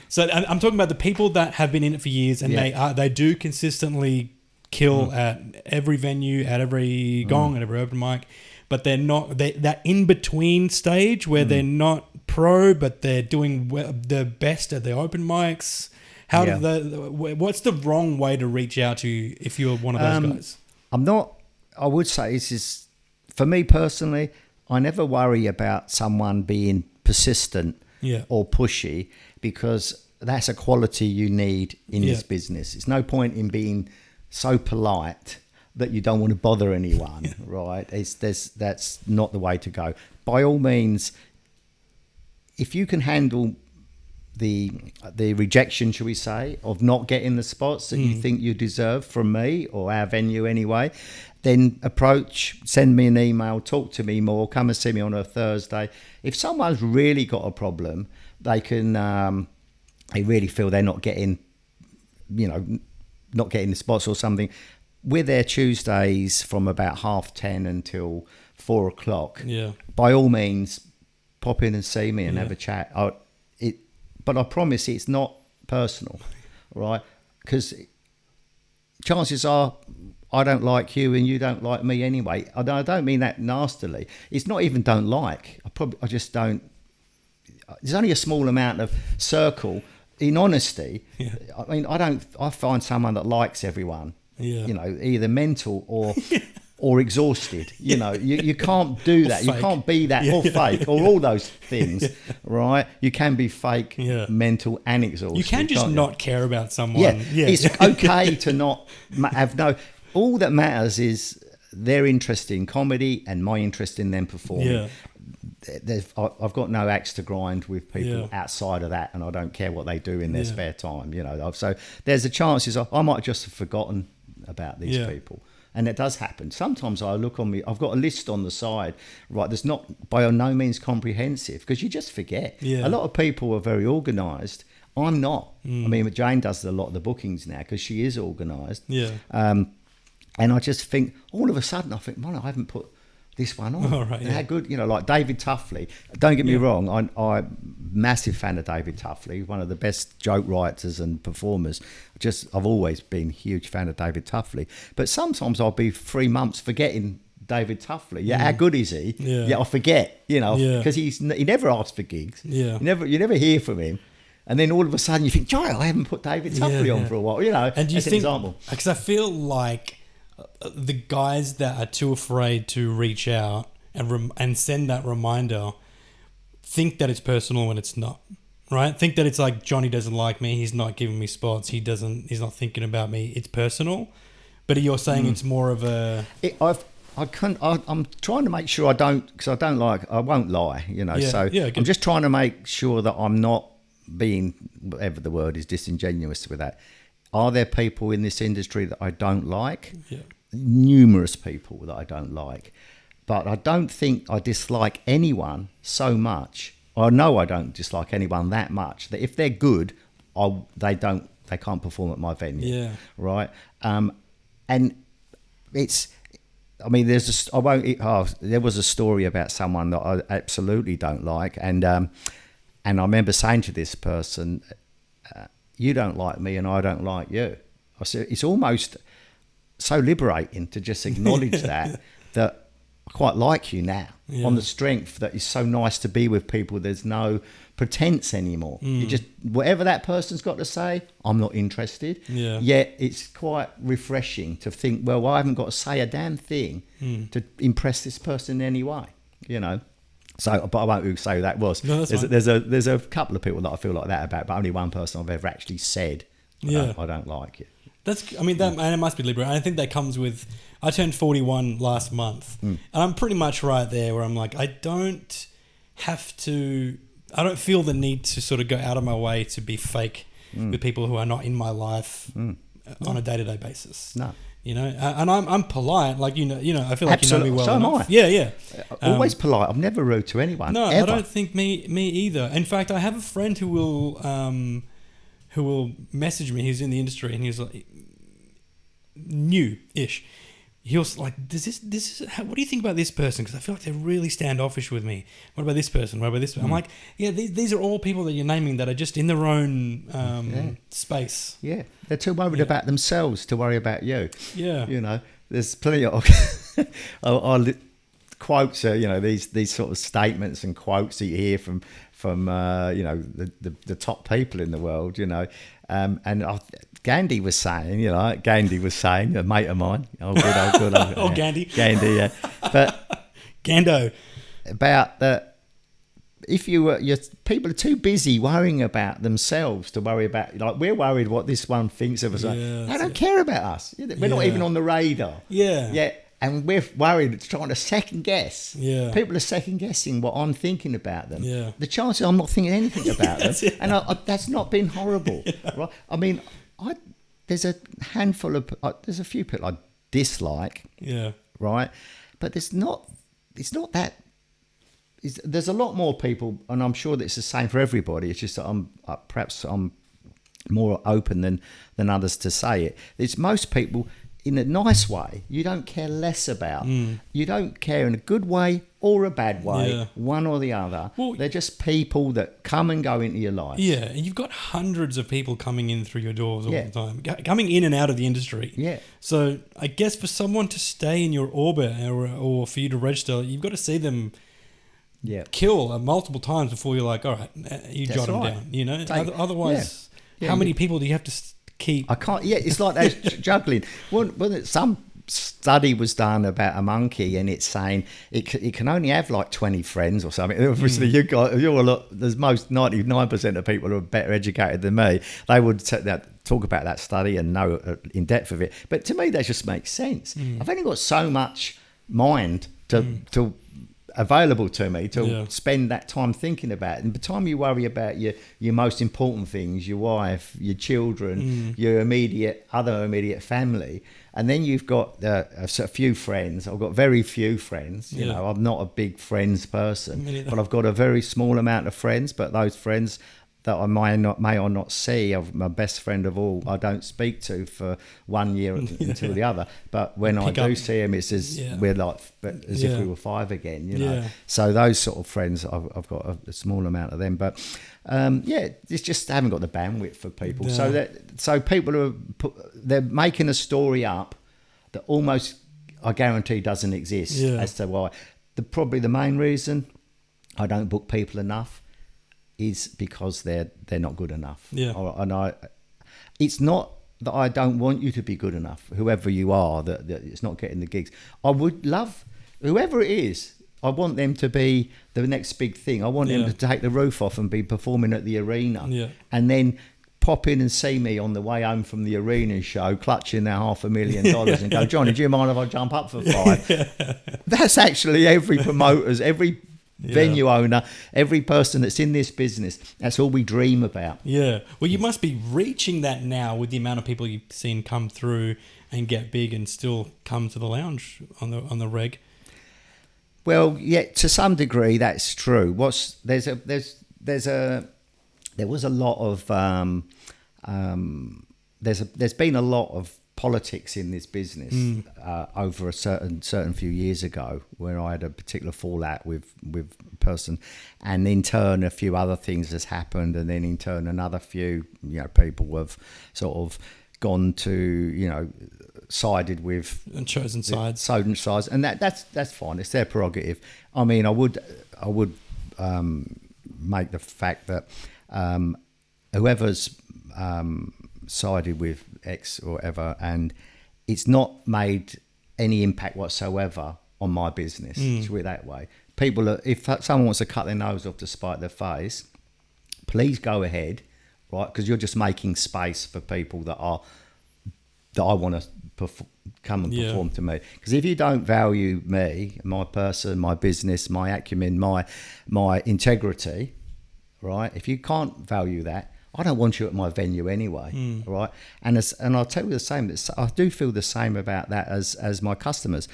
Speaker 2: So I'm talking about the people that have been in it for years and they do consistently kill at every venue, at every gong, at every open mic. But they're not that in between stage where they're not pro, but they're doing the best at the open mics. What's the wrong way to reach out to you if you're one of those guys?
Speaker 3: I would say this is, for me personally, I never worry about someone being persistent or pushy, because that's a quality you need in this business. It's no point in being so polite that you don't want to bother anyone, right? That's not the way to go. By all means, if you can handle the rejection, shall we say, of not getting the spots that you think you deserve from me or our venue anyway, then send me an email, talk to me more, come and see me on a Thursday. If someone's really got a problem, they really feel they're not getting the spots or something, we're there Tuesdays from about 10:30 until 4:00. Yeah. By all means, pop in and see me and have a chat. But I promise it's not personal, right? Because chances are I don't like you and you don't like me anyway. I don't mean that nastily. It's not even don't like. I just don't. There's only a small amount of circle. In honesty,
Speaker 2: Yeah.
Speaker 3: I mean, I find someone that likes everyone.
Speaker 2: Yeah.
Speaker 3: You know, either mental or exhausted. You know, you can't do that. You
Speaker 2: fake.
Speaker 3: can't be that or fake or all those things, right? You can be fake, mental and exhausted.
Speaker 2: You can just
Speaker 3: can't
Speaker 2: not care about someone.
Speaker 3: Yeah, it's okay to not have no. All that matters is their interest in comedy and my interest in them performing.
Speaker 2: Yeah.
Speaker 3: I've got no axe to grind with people
Speaker 2: Yeah.
Speaker 3: outside of that, and I don't care what they do in their spare time. You know, so there's a chances I might just have forgotten about these people, and it does happen. Sometimes I look on me. I've got a list on the side, right? That's not by no means comprehensive because you just forget.
Speaker 2: Yeah.
Speaker 3: A lot of people are very organised. I'm not. I mean, Jane does a lot of the bookings now because she is organised.
Speaker 2: Yeah.
Speaker 3: And I just think all of a sudden I think, man, I haven't put this one on.
Speaker 2: Oh, right,
Speaker 3: And how good, you know, like David Tuffley. Don't get me wrong, I'm massive fan of David Tuffley, one of the best joke writers and performers. I've always been a huge fan of David Tuffley. But sometimes I'll be 3 months forgetting David Tuffley. Yeah, how good is he?
Speaker 2: Yeah.
Speaker 3: I forget, you know,
Speaker 2: Yeah.
Speaker 3: because he never asks for gigs.
Speaker 2: Yeah.
Speaker 3: You never hear from him. And then all of a sudden you think, Joe, I haven't put David Tuffley on for a while, you know.
Speaker 2: And do you
Speaker 3: as an
Speaker 2: think,
Speaker 3: example.
Speaker 2: because I feel like the guys that are too afraid to reach out and send that reminder think that it's personal when it's not, right? Think that it's like, Johnny doesn't like me, he's not giving me spots, he's not thinking about me. It's personal, but you're saying it's more of a.
Speaker 3: I'm trying to make sure I don't, because I won't lie, you know.
Speaker 2: Yeah,
Speaker 3: So
Speaker 2: good.
Speaker 3: I'm just trying to make sure that I'm not being, whatever the word is, disingenuous with that. Are there people in this industry that I don't like?
Speaker 2: Yeah.
Speaker 3: Numerous people that I don't like, but I don't think I dislike anyone so much. I know I don't dislike anyone that much that if they're good, they can't perform at my venue.
Speaker 2: Yeah.
Speaker 3: Right. And it's. I mean, there was a story about someone that I absolutely don't like, and I remember saying to this person, "You don't like me, and I don't like you." I said, "It's almost so liberating to just acknowledge that I quite like you now on the strength that it's so nice to be with people. There's no pretense anymore. You just whatever that person's got to say, I'm not interested.
Speaker 2: Yeah.
Speaker 3: Yet it's quite refreshing to think, well, I haven't got to say a damn thing to impress this person in any way, you know." So, but I won't say who that was.
Speaker 2: No, that's fine.
Speaker 3: There's a couple of people that I feel like that about, but only one person I've ever actually said, I don't like it.
Speaker 2: And it must be liberating. I think that comes with. I turned 41 last month, and I'm pretty much right there where I'm like, I don't feel the need to sort of go out of my way to be fake with people who are not in my life on a day-to-day basis.
Speaker 3: No.
Speaker 2: You know, and I'm polite, like you know. I feel like
Speaker 3: Absolutely.
Speaker 2: you know me well
Speaker 3: So am
Speaker 2: enough.
Speaker 3: I.
Speaker 2: Yeah.
Speaker 3: Always polite. I'm never rude to anyone.
Speaker 2: No,
Speaker 3: ever.
Speaker 2: I don't think me either. In fact, I have a friend who will message me. He's in the industry, and he's like new-ish. He was like, what do you think about this person? Because I feel like they're really standoffish with me. What about this person? What about this person? I'm like, yeah, these are all people that you're naming that are just in their own space.
Speaker 3: Yeah, they're too worried about themselves to worry about you.
Speaker 2: Yeah.
Speaker 3: You know, there's plenty of quotes, you know, these sort of statements and quotes that you hear from you know, the top people in the world, you know. Gandhi was saying, a mate of mine,
Speaker 2: Gandhi.
Speaker 3: Gandhi, yeah. But
Speaker 2: Gando.
Speaker 3: about that, if people are too busy worrying about themselves to worry about, like, we're worried what this one thinks of us.
Speaker 2: Yeah,
Speaker 3: They don't care about us. We're not even on the radar.
Speaker 2: Yeah.
Speaker 3: Yeah. And we're worried, trying to second guess.
Speaker 2: Yeah.
Speaker 3: People are second guessing what I'm thinking about them.
Speaker 2: Yeah.
Speaker 3: The chances I'm not thinking anything about them.
Speaker 2: Yeah.
Speaker 3: And that's not been horrible. Right? I mean, there's a handful of, there's a few people I dislike.
Speaker 2: Yeah.
Speaker 3: Right. But it's not that. There's a lot more people, and I'm sure that it's the same for everybody. It's just that perhaps I'm more open than others to say it. It's most people. in a nice way, you don't care less about. You don't care in a good way or a bad way,
Speaker 2: Yeah.
Speaker 3: one or the other.
Speaker 2: Well,
Speaker 3: they're just people that come and go into your life.
Speaker 2: Yeah, and you've got hundreds of people coming in through your doors all
Speaker 3: Yeah.
Speaker 2: the time, coming in and out of the industry.
Speaker 3: Yeah.
Speaker 2: So I guess for someone to stay in your orbit or for you to register, you've got to see them
Speaker 3: Yeah.
Speaker 2: kill multiple times before you're like, all right, you
Speaker 3: That's
Speaker 2: jot them
Speaker 3: right.
Speaker 2: down. You know,
Speaker 3: Take-
Speaker 2: otherwise,
Speaker 3: yeah.
Speaker 2: how
Speaker 3: Yeah,
Speaker 2: many people do you have to keep?
Speaker 3: I can't. Yeah, it's like those juggling. Some study was done about a monkey, and it's saying it can only have like 20 friends or something. Obviously, you're a lot. There's most 99% of people who are better educated than me. They would talk about that study and know in depth of it. But to me, that just makes sense. I've only got so much mind to available to me to spend that time thinking about it. And by the time you worry about your most important things, your wife, your children, your other immediate family, and then you've got a few friends. I've got very few friends. You know, I'm not a big friends person, but I've got a very small amount of friends. But those friends that I may or not see, my best friend of all, I don't speak to for 1 year until the other. But when I do see him, it's as we're like as if we were five again. You know, so those sort of friends, I've got a small amount of them. But it's just I haven't got the bandwidth for people.
Speaker 2: No.
Speaker 3: So people they're making a story up that almost I guarantee doesn't exist as to why. Probably the main reason I don't book people enough is because they're not good enough. It's not that I don't want you to be good enough, whoever you are, that it's not getting the gigs. I would love whoever it is. I want them to be the next big thing. I want them to take the roof off and be performing at the arena, and then pop in and see me on the way home from the arena show, clutching their $500,000 and go, Johnny, do you mind if I jump up for five? That's actually every promoter's, every venue owner, every person that's in this business. That's all we dream about.
Speaker 2: Yeah. Well, you must be reaching that now with the amount of people you've seen come through and get big and still come to the lounge on the reg.
Speaker 3: Well, yeah, to some degree that's true. There was a lot of there's been a lot of politics in this business over a certain few years ago, where I had a particular fallout with a person, and in turn a few other things has happened, and then in turn another few people have sort of gone to sided with
Speaker 2: and chosen sides,
Speaker 3: and that's fine. It's their prerogative. I mean, I would make the fact that whoever's sided with X or whatever, and it's not made any impact whatsoever on my business. Let's put it that way. If someone wants to cut their nose off to spite their face, please go ahead, right? Because you're just making space for people that I want to come and perform to me. Because if you don't value me, my person, my business, my acumen, my integrity, right? If you can't value that, I don't want you at my venue anyway, right? And I'll tell you the same. I do feel the same about that as my customers.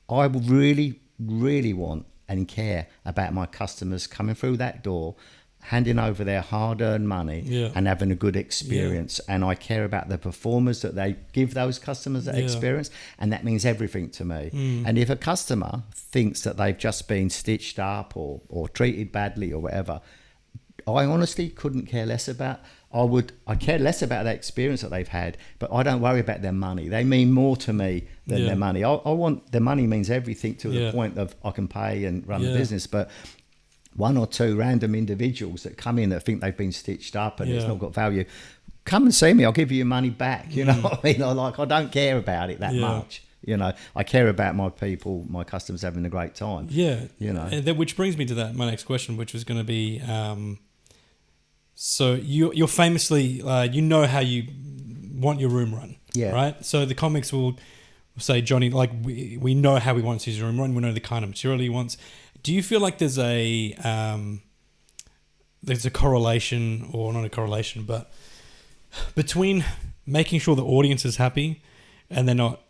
Speaker 3: I really, really want and care about my customers coming through that door, handing over their hard-earned money and having a good experience. And I care about the performers that they give those customers that experience, and that means everything to me. And if a customer thinks that they've just been stitched up or treated badly or whatever, I honestly couldn't care less about. I care less about that experience that they've had, but I don't worry about their money. They mean more to me than their money. I want their money means everything to the point of I can pay and run the business. But one or two random individuals that come in that think they've been stitched up and it's not got value, come and see me. I'll give you your money back. You know what I mean? I don't care about it that much. I care about my people, my customers having a great time.
Speaker 2: Yeah. Which brings me to my next question, which was going to be, so you're famously, how you want your room run. Yeah. Right? So the comics will say, Johnny, we know how he wants his room run. We know the kind of material he wants. Do you feel like there's a correlation, or not a correlation, but between making sure the audience is happy and they're not,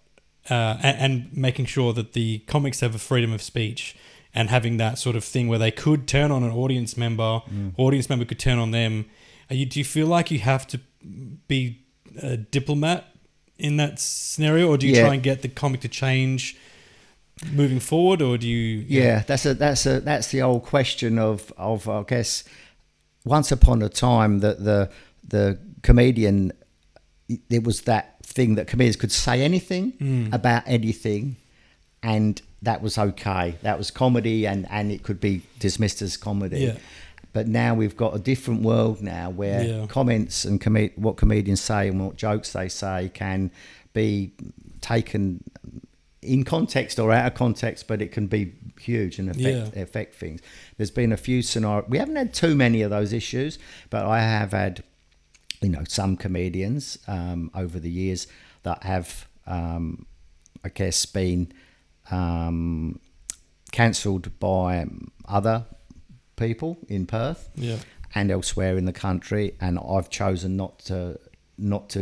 Speaker 2: and making sure that the comics have a freedom of speech and having that sort of thing where they could turn on an audience member, audience member could turn on them. Do you feel like you have to be a diplomat in that scenario, or do you
Speaker 3: Yeah.
Speaker 2: try and get the comic to change moving forward, or do you?
Speaker 3: Yeah, that's the old question of I guess once upon a time that the comedian, there was that thing that comedians could say anything about anything, and that was okay. That was comedy, and it could be dismissed as comedy.
Speaker 2: Yeah.
Speaker 3: But now we've got a different world now where
Speaker 2: Yeah.
Speaker 3: comments and what comedians say and what jokes they say can be taken in context or out of context, but it can be huge and affect things. There's been a few scenarios. We haven't had too many of those issues, but I have had, some comedians over the years that have, I guess, been cancelled by other people in Perth and elsewhere in the country, and I've chosen not to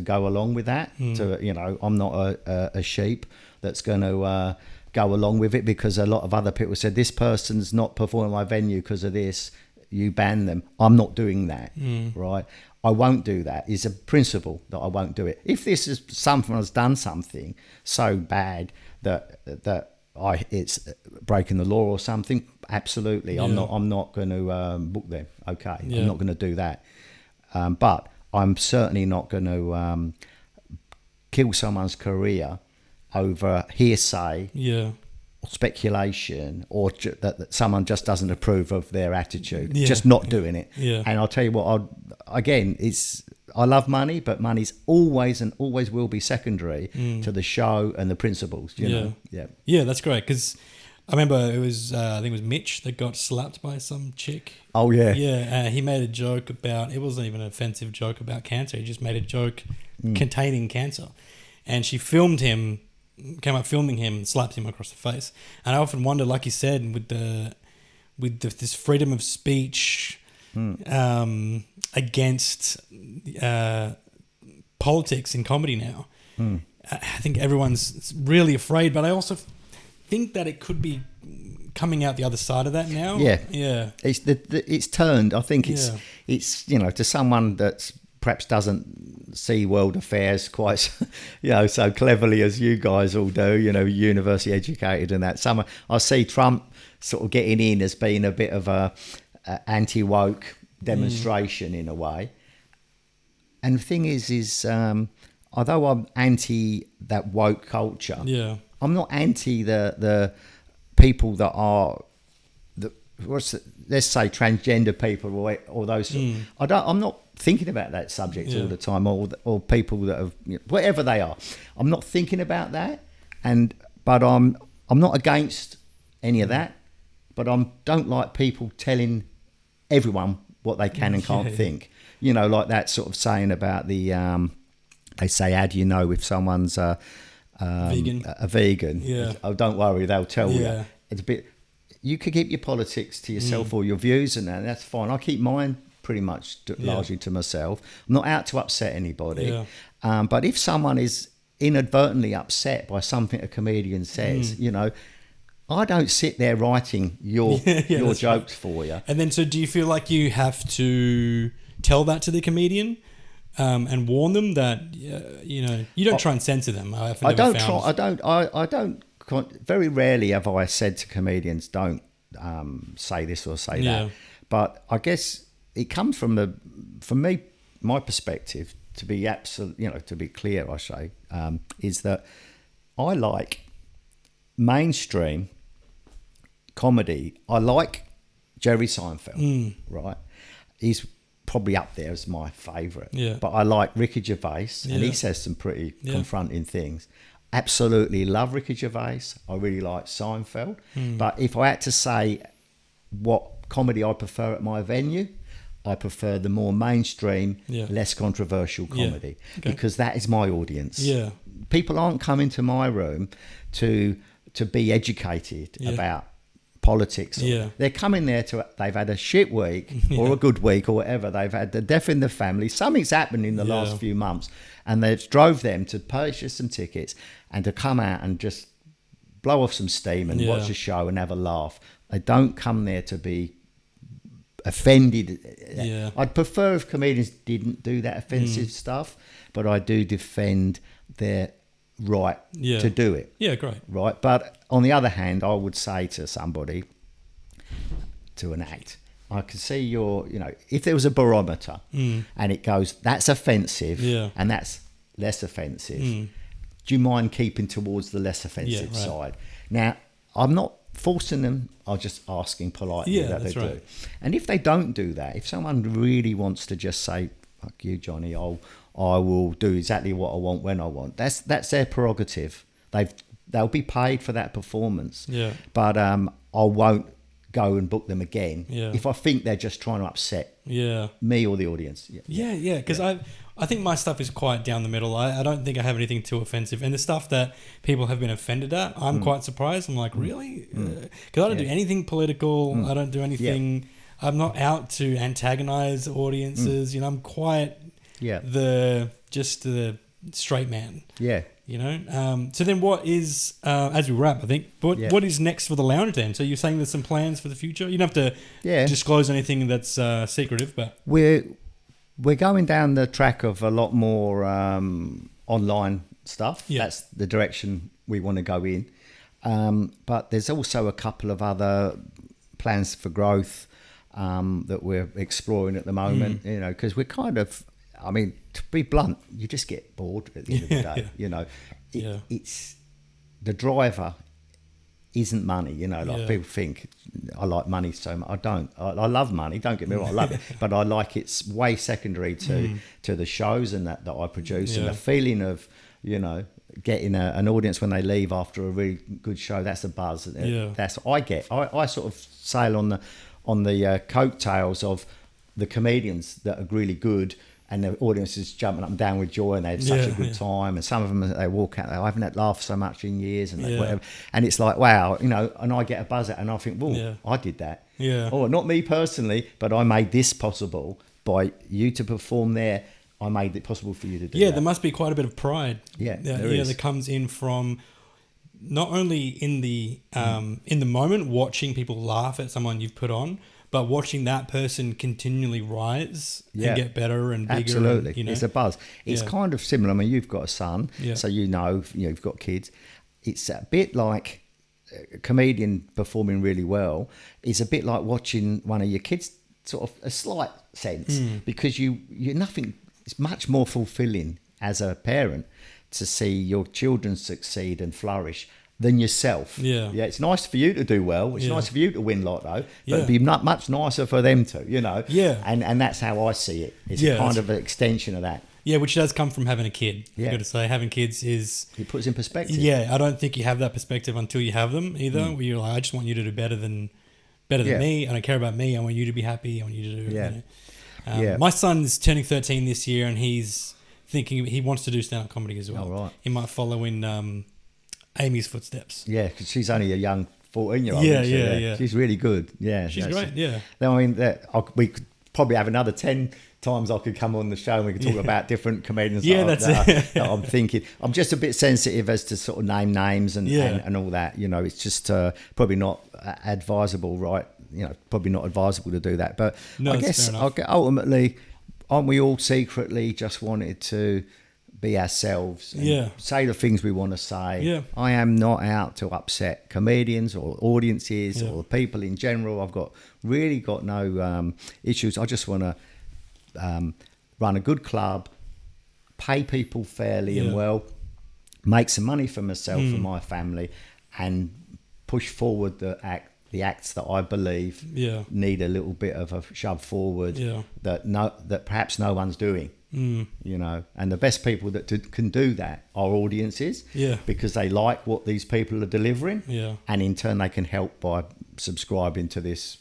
Speaker 3: go along with that. I'm not a sheep that's going to go along with it, because a lot of other people said this person's not performing my venue because of this, you ban them. I'm not doing that, right? I won't do that. It's a principle that I won't do it. If this is someone's done something so bad that it's breaking the law or something, absolutely, I'm not going to book them. Okay, I'm not going to do that. But I'm certainly not going to kill someone's career over hearsay, or speculation, or that someone just doesn't approve of their attitude. Just not doing it. And I'll tell you what, I love money, but money's always and always will be secondary to the show and the principles. You know?
Speaker 2: Yeah, that's great, because I remember it was I think it was Mitch that got slapped by some chick.
Speaker 3: Oh yeah.
Speaker 2: Yeah, he made a joke about, it wasn't even an offensive joke about cancer. He just made a joke containing cancer, and she filmed him, came up filming him, and slapped him across the face. And I often wonder, like you said, with this freedom of speech against politics in comedy now. I think everyone's really afraid, but I also think that it could be coming out the other side of that now. Yeah.
Speaker 3: It's turned. I think it's to someone that's perhaps doesn't see world affairs quite so cleverly as you guys all do, university educated and that. I see Trump sort of getting in as being a bit of a anti-woke demonstration in a way. And the thing is although I'm anti that woke culture, I'm not anti the people that are let's say transgender people or those. I'm not thinking about that subject all the time, or people that have whatever they are. I'm not thinking about that, but I'm not against any of that. But I don't like people telling everyone what they can and can't think. Like that sort of saying about the they say, how do you know if someone's a vegan? Oh, don't worry, they'll tell you. It's a bit. You could keep your politics to yourself or your views, and that's fine. I keep mine pretty much largely to myself. I'm not out to upset anybody. But if someone is inadvertently upset by something a comedian says, I don't sit there writing your jokes for you.
Speaker 2: And then, so do you feel like you have to tell that to the comedian and warn them that you don't try and censor them? I don't. Very rarely have I said to comedians, don't say this or say that. But I guess it comes from me, my perspective, to be absolute, to be clear, I say, is that I like mainstream comedy. I like Jerry Seinfeld, right? He's probably up there as my favourite. But I like Ricky Gervais, and he says some pretty confronting things. Absolutely love Ricky Gervais. I really like Seinfeld. But if I had to say what comedy I prefer at my venue, I prefer the more mainstream, less controversial comedy, because that is my audience. People aren't coming to my room to be educated about politics. They're coming there they've had a shit week or a good week or whatever. They've had the death in the family. Something's happened in the last few months, and they've drove them to purchase some tickets and to come out and just blow off some steam and watch a show and have a laugh. They don't come there to be offended. I'd prefer if comedians didn't do that offensive stuff, but I do defend
Speaker 3: their right
Speaker 2: Yeah.
Speaker 3: to do it.
Speaker 2: Yeah, great.
Speaker 3: Right. But on the other hand, I would say to somebody, to an act, I can see if there was a barometer and it goes, that's offensive
Speaker 2: Yeah.
Speaker 3: and that's less offensive, do you mind keeping towards the less offensive
Speaker 2: Yeah, right.
Speaker 3: side? Now, I'm not forcing them, I'm just asking politely
Speaker 2: Yeah,
Speaker 3: that
Speaker 2: that's
Speaker 3: they
Speaker 2: right.
Speaker 3: do. And if they don't do that, if someone really wants to just say, fuck you, Johnny, I will do exactly what I want when I want, that's their prerogative. They'll be paid for that performance.
Speaker 2: Yeah.
Speaker 3: But I won't go and book them again
Speaker 2: Yeah.
Speaker 3: if I think they're just trying to upset
Speaker 2: Yeah.
Speaker 3: me or the audience.
Speaker 2: Yeah, because I think my stuff is quite down the middle. I don't think I have anything too offensive. And the stuff that people have been offended at, I'm quite surprised. I'm like, really? Because I don't do anything political. I don't do anything. I'm not out to antagonize audiences. I'm quite the straight man.
Speaker 3: Yeah.
Speaker 2: So then what is, as we wrap, I think, what is next for the lounge then? So you're saying there's some plans for the future? You don't have to disclose anything that's secretive, but...
Speaker 3: We're going down the track of a lot more online stuff.
Speaker 2: Yeah.
Speaker 3: That's the direction we want to go in. But there's also a couple of other plans for growth that we're exploring at the moment, because we're kind of... I mean, to be blunt, you just get bored at the end of the day. It's the driver isn't money. People think I like money so much. I don't. I love money. Don't get me wrong, I love it, but I like it's way secondary to the shows and that I produce and the feeling of getting an audience when they leave after a really good show. That's a buzz. That's what I get. I sort of sail on the coattails of the comedians that are really good. And the audience is jumping up and down with joy, and they had such a good time. And some of them, they walk out, I haven't had laughed so much in years, and whatever. And it's like, wow, and I get a buzz out, and I think, well, I did that.
Speaker 2: Yeah.
Speaker 3: Oh, not me personally, but I made this possible by you to perform there. I made it possible for you to do that.
Speaker 2: Yeah, there must be quite a bit of pride.
Speaker 3: There is.
Speaker 2: That comes in from not only in the moment watching people laugh at someone you've put on, but watching that person continually rise and get better and bigger.
Speaker 3: Absolutely.
Speaker 2: And,
Speaker 3: it's a buzz. It's kind of similar. I mean, you've got a son, so you've got kids. It's a bit like a comedian performing really well. It's a bit like watching one of your kids, sort of a slight sense, because you're nothing. It's much more fulfilling as a parent to see your children succeed and flourish than yourself. Yeah, it's nice for you to do well. It's nice for you to win lotto, but it'd be much nicer for them to, And that's how I see it. It's kind of an extension of that.
Speaker 2: Yeah, which does come from having a kid. I've got to say, having kids is...
Speaker 3: It puts in perspective.
Speaker 2: Yeah, I don't think you have that perspective until you have them either, where you're like, I just want you to do better than me. I don't care about me. I want you to be happy. I want you to do... My son's turning 13 this year, and he's thinking he wants to do stand-up comedy as well.
Speaker 3: Oh, right.
Speaker 2: He might follow in... Amy's footsteps.
Speaker 3: Yeah, because she's only a young 14-year-old.
Speaker 2: Yeah.
Speaker 3: She's really good. Yeah,
Speaker 2: she's great. Yeah.
Speaker 3: I mean, we could probably have another 10 times I could come on the show and we could talk about different comedians. That I'm thinking. I'm just a bit sensitive as to sort of name names and all that. It's just probably not advisable, right? Probably not advisable to do that. But I guess ultimately, aren't we all secretly just wanted to be ourselves and say the things we want to say.
Speaker 2: Yeah.
Speaker 3: I am not out to upset comedians or audiences or people in general. I've got no issues. I just want to run a good club, pay people fairly and well, make some money for myself and my family, and push forward the acts that I believe need a little bit of a shove forward that perhaps no one's doing. And the best people that can do that are audiences, because they like what these people are delivering, and in turn they can help by subscribing to this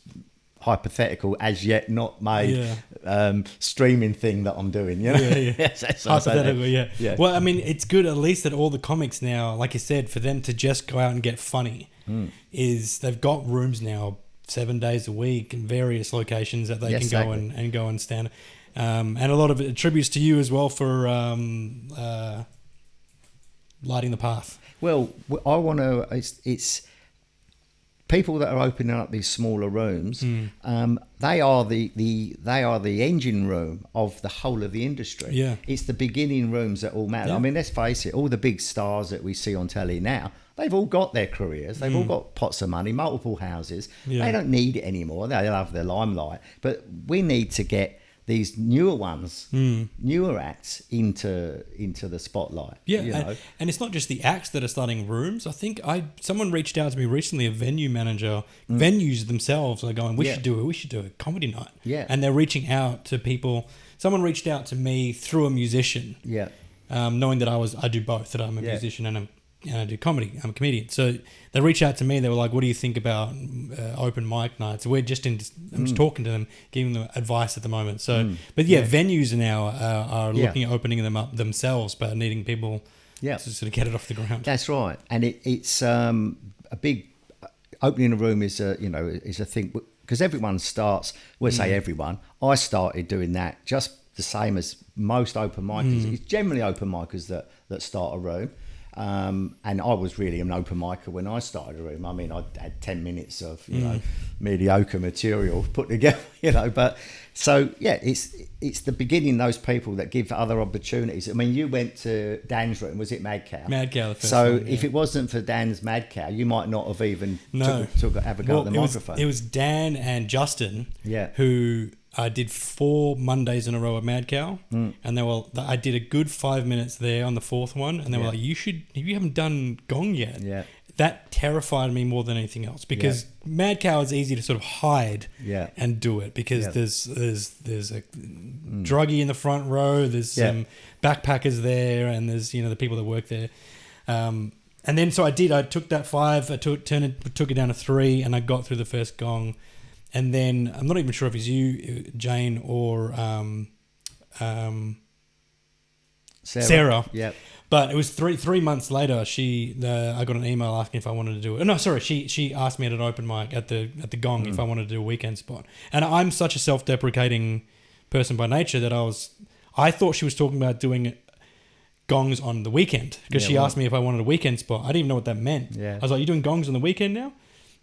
Speaker 3: hypothetical, as yet not made streaming thing that I'm doing.
Speaker 2: Hypothetical, Well, I mean, it's good at least that all the comics now, like you said, for them to just go out and get funny, is they've got rooms now 7 days a week in various locations that they can go and stand. And a lot of it attributes to you as well for lighting the path.
Speaker 3: Well, I want to. It's people that are opening up these smaller rooms, they are the engine room of the whole of the industry.
Speaker 2: Yeah.
Speaker 3: It's the beginning rooms that all matter.
Speaker 2: Yeah.
Speaker 3: I mean, let's face it, all the big stars that we see on telly now, they've all got their careers. They've all got pots of money, multiple houses.
Speaker 2: Yeah.
Speaker 3: They don't need it anymore. They love their limelight. But we need to get these newer ones, newer acts into the spotlight.
Speaker 2: Yeah,
Speaker 3: you know?
Speaker 2: and it's not just the acts that are starting rooms. I think someone reached out to me recently, a venue manager. Venues themselves are going, we should do a comedy night.
Speaker 3: Yeah.
Speaker 2: And they're reaching out to people. Someone reached out to me through a musician.
Speaker 3: Yeah.
Speaker 2: Knowing that I do both, that I'm a musician and I do comedy. I'm a comedian. So they reached out to me. They were like, "What do you think about open mic nights?" I'm just talking to them, giving them advice at the moment. So, but venues now are looking at opening them up themselves, but needing people to sort of get it off the ground.
Speaker 3: That's right, and it's a big opening a room is a thing because everyone starts. We'll say everyone. I started doing that just the same as most open micers. It's generally open micers that start a room. And I was really an open micer when I started a room. I mean, I had 10 minutes of mediocre material put together, But so it's the beginning. Those people that give other opportunities. I mean, you went to Dan's room. Was it Mad Cow?
Speaker 2: Mad Cow. The first
Speaker 3: So
Speaker 2: one,
Speaker 3: if it wasn't for Dan's Mad Cow, you might not have even have a go at the microphone.
Speaker 2: It was Dan and Justin.
Speaker 3: Yeah.
Speaker 2: Who. I did 4 Mondays in a row at Mad Cow, and I did a good 5 minutes there on the 4th one, and they were like, you haven't done Gong yet.
Speaker 3: Yeah.
Speaker 2: That terrified me more than anything else because Mad Cow is easy to sort of hide and do it because there's a druggie in the front row, there's some backpackers there, and there's the people that work there. And then so I took that 5, I took it down to 3, and I got through the first Gong. And then I'm not even sure if it's you, Jane, or Sarah.
Speaker 3: Yeah.
Speaker 2: But it was three months later. I got an email asking if I wanted to do it. No, sorry. She asked me at an open mic at the Gong if I wanted to do a weekend spot. And I'm such a self-deprecating person by nature that I thought she was talking about doing gongs on the weekend because she asked me if I wanted a weekend spot. I didn't even know what that meant.
Speaker 3: Yeah.
Speaker 2: I was like, "You doing gongs on the weekend now?"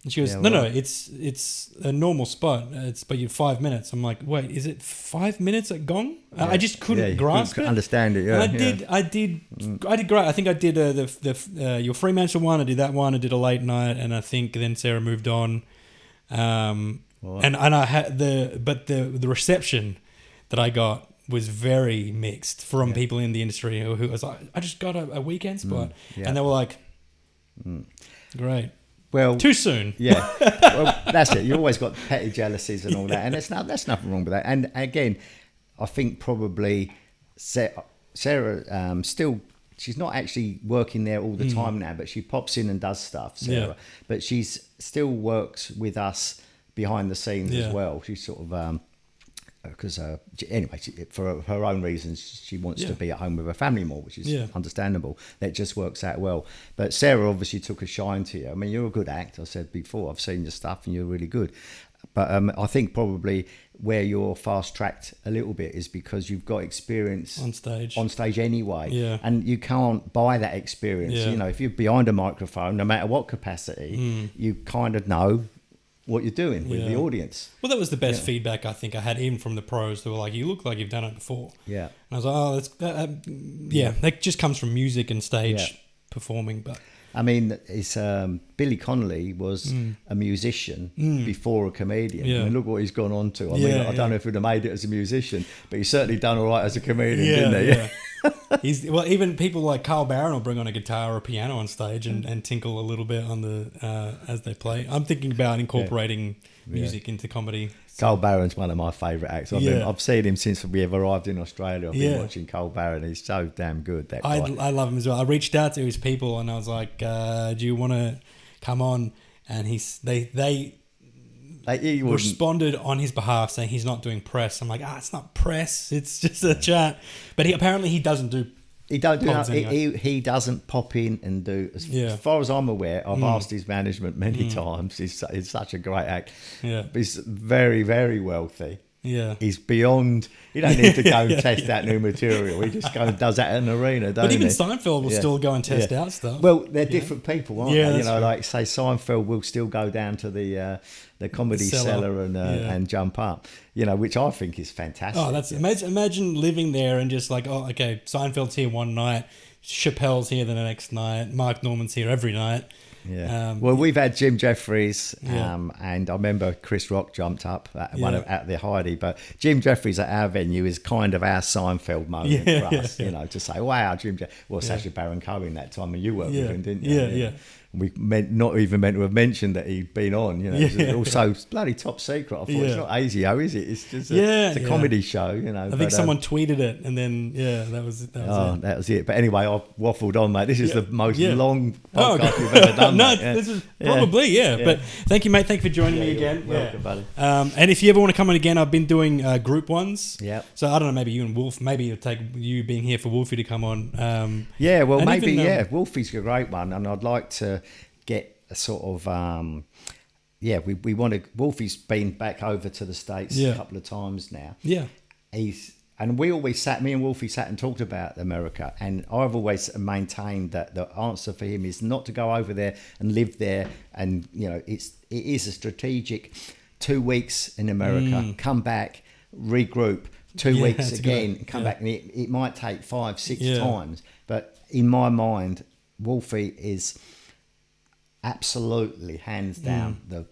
Speaker 2: And she goes, no, it's a normal spot. But you're 5 minutes. I'm like, wait, is it 5 minutes at Gong? I just couldn't grasp it.
Speaker 3: Understand it. Yeah,
Speaker 2: and I did great. I think I did your Fremantle one. I did that one. I did a late night, and I think then Sarah moved on. And I had the reception that I got was very mixed from people in the industry who was like, I just got a weekend spot, and they were like, great.
Speaker 3: Well,
Speaker 2: too soon.
Speaker 3: Yeah. Well, that's it. You always got petty jealousies and all that, and that's nothing wrong with that. And again, I think probably Sarah still. She's not actually working there all the time now, but she pops in and does stuff, Sarah. Yeah. But she's still works with us behind the scenes as well. She's sort of because anyway, for her own reasons, she wants to be at home with her family more, which is understandable. That just works out well. But Sarah obviously took a shine to you. I mean, you're a good actor. I said before, I've seen your stuff and you're really good. But I think probably where you're fast-tracked a little bit is because you've got experience
Speaker 2: on stage
Speaker 3: anyway.
Speaker 2: Yeah.
Speaker 3: And you can't buy that experience.
Speaker 2: Yeah.
Speaker 3: If you're behind a microphone, no matter what capacity, you kind of know what you're doing with the audience.
Speaker 2: Well, that was the best feedback I think I had, even from the pros. They were like, "You look like you've done it before."
Speaker 3: Yeah.
Speaker 2: And I was like, "Oh, that just comes from music and stage performing." But
Speaker 3: I mean, it's Billy Connolly was a musician before a comedian.
Speaker 2: Yeah.
Speaker 3: I mean, look what he's gone on to. I mean, I don't know if he'd have made it as a musician, but he's certainly done all right as a comedian, didn't he?
Speaker 2: Yeah. Even people like Carl Barron will bring on a guitar or a piano on stage and tinkle a little bit on the as they play. I'm thinking about incorporating music into comedy.
Speaker 3: Carl Barron's one of my favourite acts. I've seen him since we have arrived in Australia. I've been watching Carl Barron. He's so damn good, that guy.
Speaker 2: I love him as well. I reached out to his people and I was like, do you want to come on? And they responded on his behalf saying he's not doing press. I'm like, it's not press. It's just a chat. But he doesn't do. He
Speaker 3: doesn't pop in and do. As far as I'm aware, I've asked his management many times. He's such a great act.
Speaker 2: Yeah,
Speaker 3: he's very, very wealthy.
Speaker 2: Yeah.
Speaker 3: is beyond. You don't need to go and test out new material. He just goes and does that in an arena, don't
Speaker 2: But even
Speaker 3: he?
Speaker 2: Seinfeld will
Speaker 3: Yeah.
Speaker 2: still go and test
Speaker 3: Yeah.
Speaker 2: out stuff.
Speaker 3: Well, they're different people, aren't
Speaker 2: Yeah,
Speaker 3: they? You
Speaker 2: that's
Speaker 3: know,
Speaker 2: true.
Speaker 3: like say Seinfeld will still go down to the comedy cellar and jump up. You know, which I think is fantastic.
Speaker 2: Oh, that's imagine living there and just like, oh, okay, Seinfeld's here one night, Chappelle's here the next night, Mark Norman's here every night.
Speaker 3: Yeah. Well, we've had Jim Jeffries,
Speaker 2: Yeah.
Speaker 3: and I remember Chris Rock jumped up at the Heidi, but Jim Jeffries at our venue is kind of our Seinfeld moment for us, you know, to say, wow, Sacha Baron Cohen that time, and you worked with him, didn't you?
Speaker 2: Yeah.
Speaker 3: We not even meant to have mentioned that he'd been on, you know. It was also bloody top secret. I thought it's not ASIO, is it? It's just it's a comedy show, you know.
Speaker 2: I think someone tweeted it, and then that was it.
Speaker 3: That was it. But anyway, I've waffled on, mate. This is the most long podcast we've ever done.
Speaker 2: No,
Speaker 3: mate. Yeah.
Speaker 2: this is probably But thank you, mate. Thank you for joining me again.
Speaker 3: You're welcome, buddy.
Speaker 2: And if you ever want to come on again, I've been doing group ones.
Speaker 3: Yeah.
Speaker 2: So I don't know, maybe you and Wolf. Maybe it'll take you being here for Wolfie to come on.
Speaker 3: Yeah. Well,
Speaker 2: and
Speaker 3: maybe.
Speaker 2: even,
Speaker 3: Wolfie's a great one, and I'd like to get a sort of. We want to. Wolfie's been back over to the States a couple of times now.
Speaker 2: Yeah.
Speaker 3: And we always me and Wolfie sat and talked about America, and I've always maintained that the answer for him is not to go over there and live there, and you know it is a strategic 2 weeks in America, come back, regroup, 2 weeks again, come back, and it might take 5-6 times, but in my mind, Wolfie is absolutely hands down the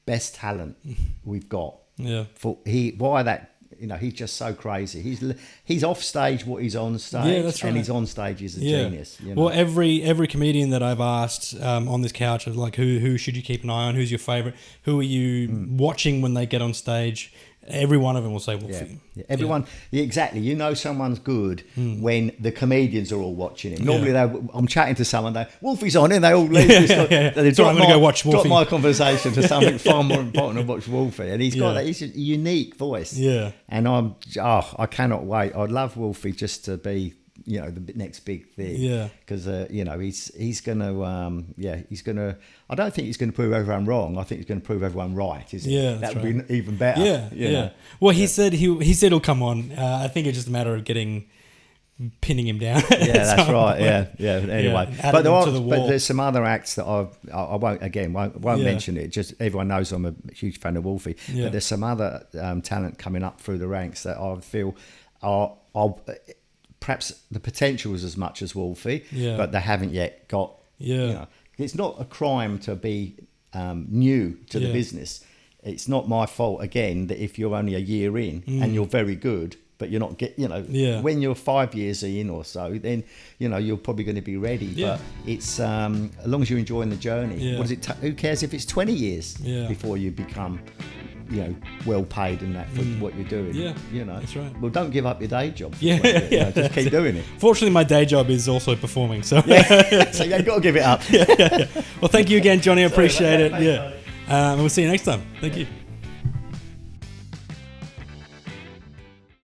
Speaker 3: best talent we've got.
Speaker 2: Yeah.
Speaker 3: He's just so crazy. He's off stage what he's on stage.
Speaker 2: Yeah, that's right.
Speaker 3: And he's on stage is a genius. You know?
Speaker 2: Well, every comedian that I've asked on this couch is like, who should you keep an eye on? Who's your favorite? Who are you watching when they get on stage? Every one of them will say Wolfie.
Speaker 3: Yeah. Everyone, exactly. You know someone's good when the comedians are all watching him. Normally, I'm chatting to someone, Wolfie's on, and they all leave. They
Speaker 2: So I'm going to go watch Wolfie.
Speaker 3: Drop my conversation to something far more important than watch Wolfie. And he's got he's a unique voice.
Speaker 2: Yeah.
Speaker 3: And I cannot wait. I'd love Wolfie just to be, you know, the next big thing.
Speaker 2: Yeah.
Speaker 3: Because he's gonna. I don't think he's going to prove everyone wrong. I think he's going to prove everyone right. Isn't
Speaker 2: Yeah,
Speaker 3: it?
Speaker 2: that's
Speaker 3: That would be even better.
Speaker 2: Yeah.
Speaker 3: you know?
Speaker 2: Well, he said he'll come on. I think it's just a matter of pinning him down.
Speaker 3: Yeah, that's right. Yeah. Anyway,
Speaker 2: but
Speaker 3: there's some other acts that I won't mention it. Just everyone knows I'm a huge fan of Wolfie.
Speaker 2: Yeah.
Speaker 3: But there's some other talent coming up through the ranks that I feel are perhaps the potential is as much as Wolfie, but they haven't yet got.
Speaker 2: Yeah.
Speaker 3: You know, it's not a crime to be new to the business. It's not my fault again that if you're only a year in and you're very good, but you're not when you're 5 years in or so, then you're probably going to be ready.
Speaker 2: Yeah.
Speaker 3: But it's as long as you're enjoying the journey.
Speaker 2: Yeah.
Speaker 3: What does it? Who cares if it's 20 years before you become well paid and that for what you're doing.
Speaker 2: Yeah,
Speaker 3: that's
Speaker 2: right.
Speaker 3: Well, don't give up your day job.
Speaker 2: Just
Speaker 3: keep doing it.
Speaker 2: Fortunately, my day job is also performing, so
Speaker 3: so you've got to give it up.
Speaker 2: Well, thank you again, Johnny. I appreciate it. And we'll see you next time. Thank you.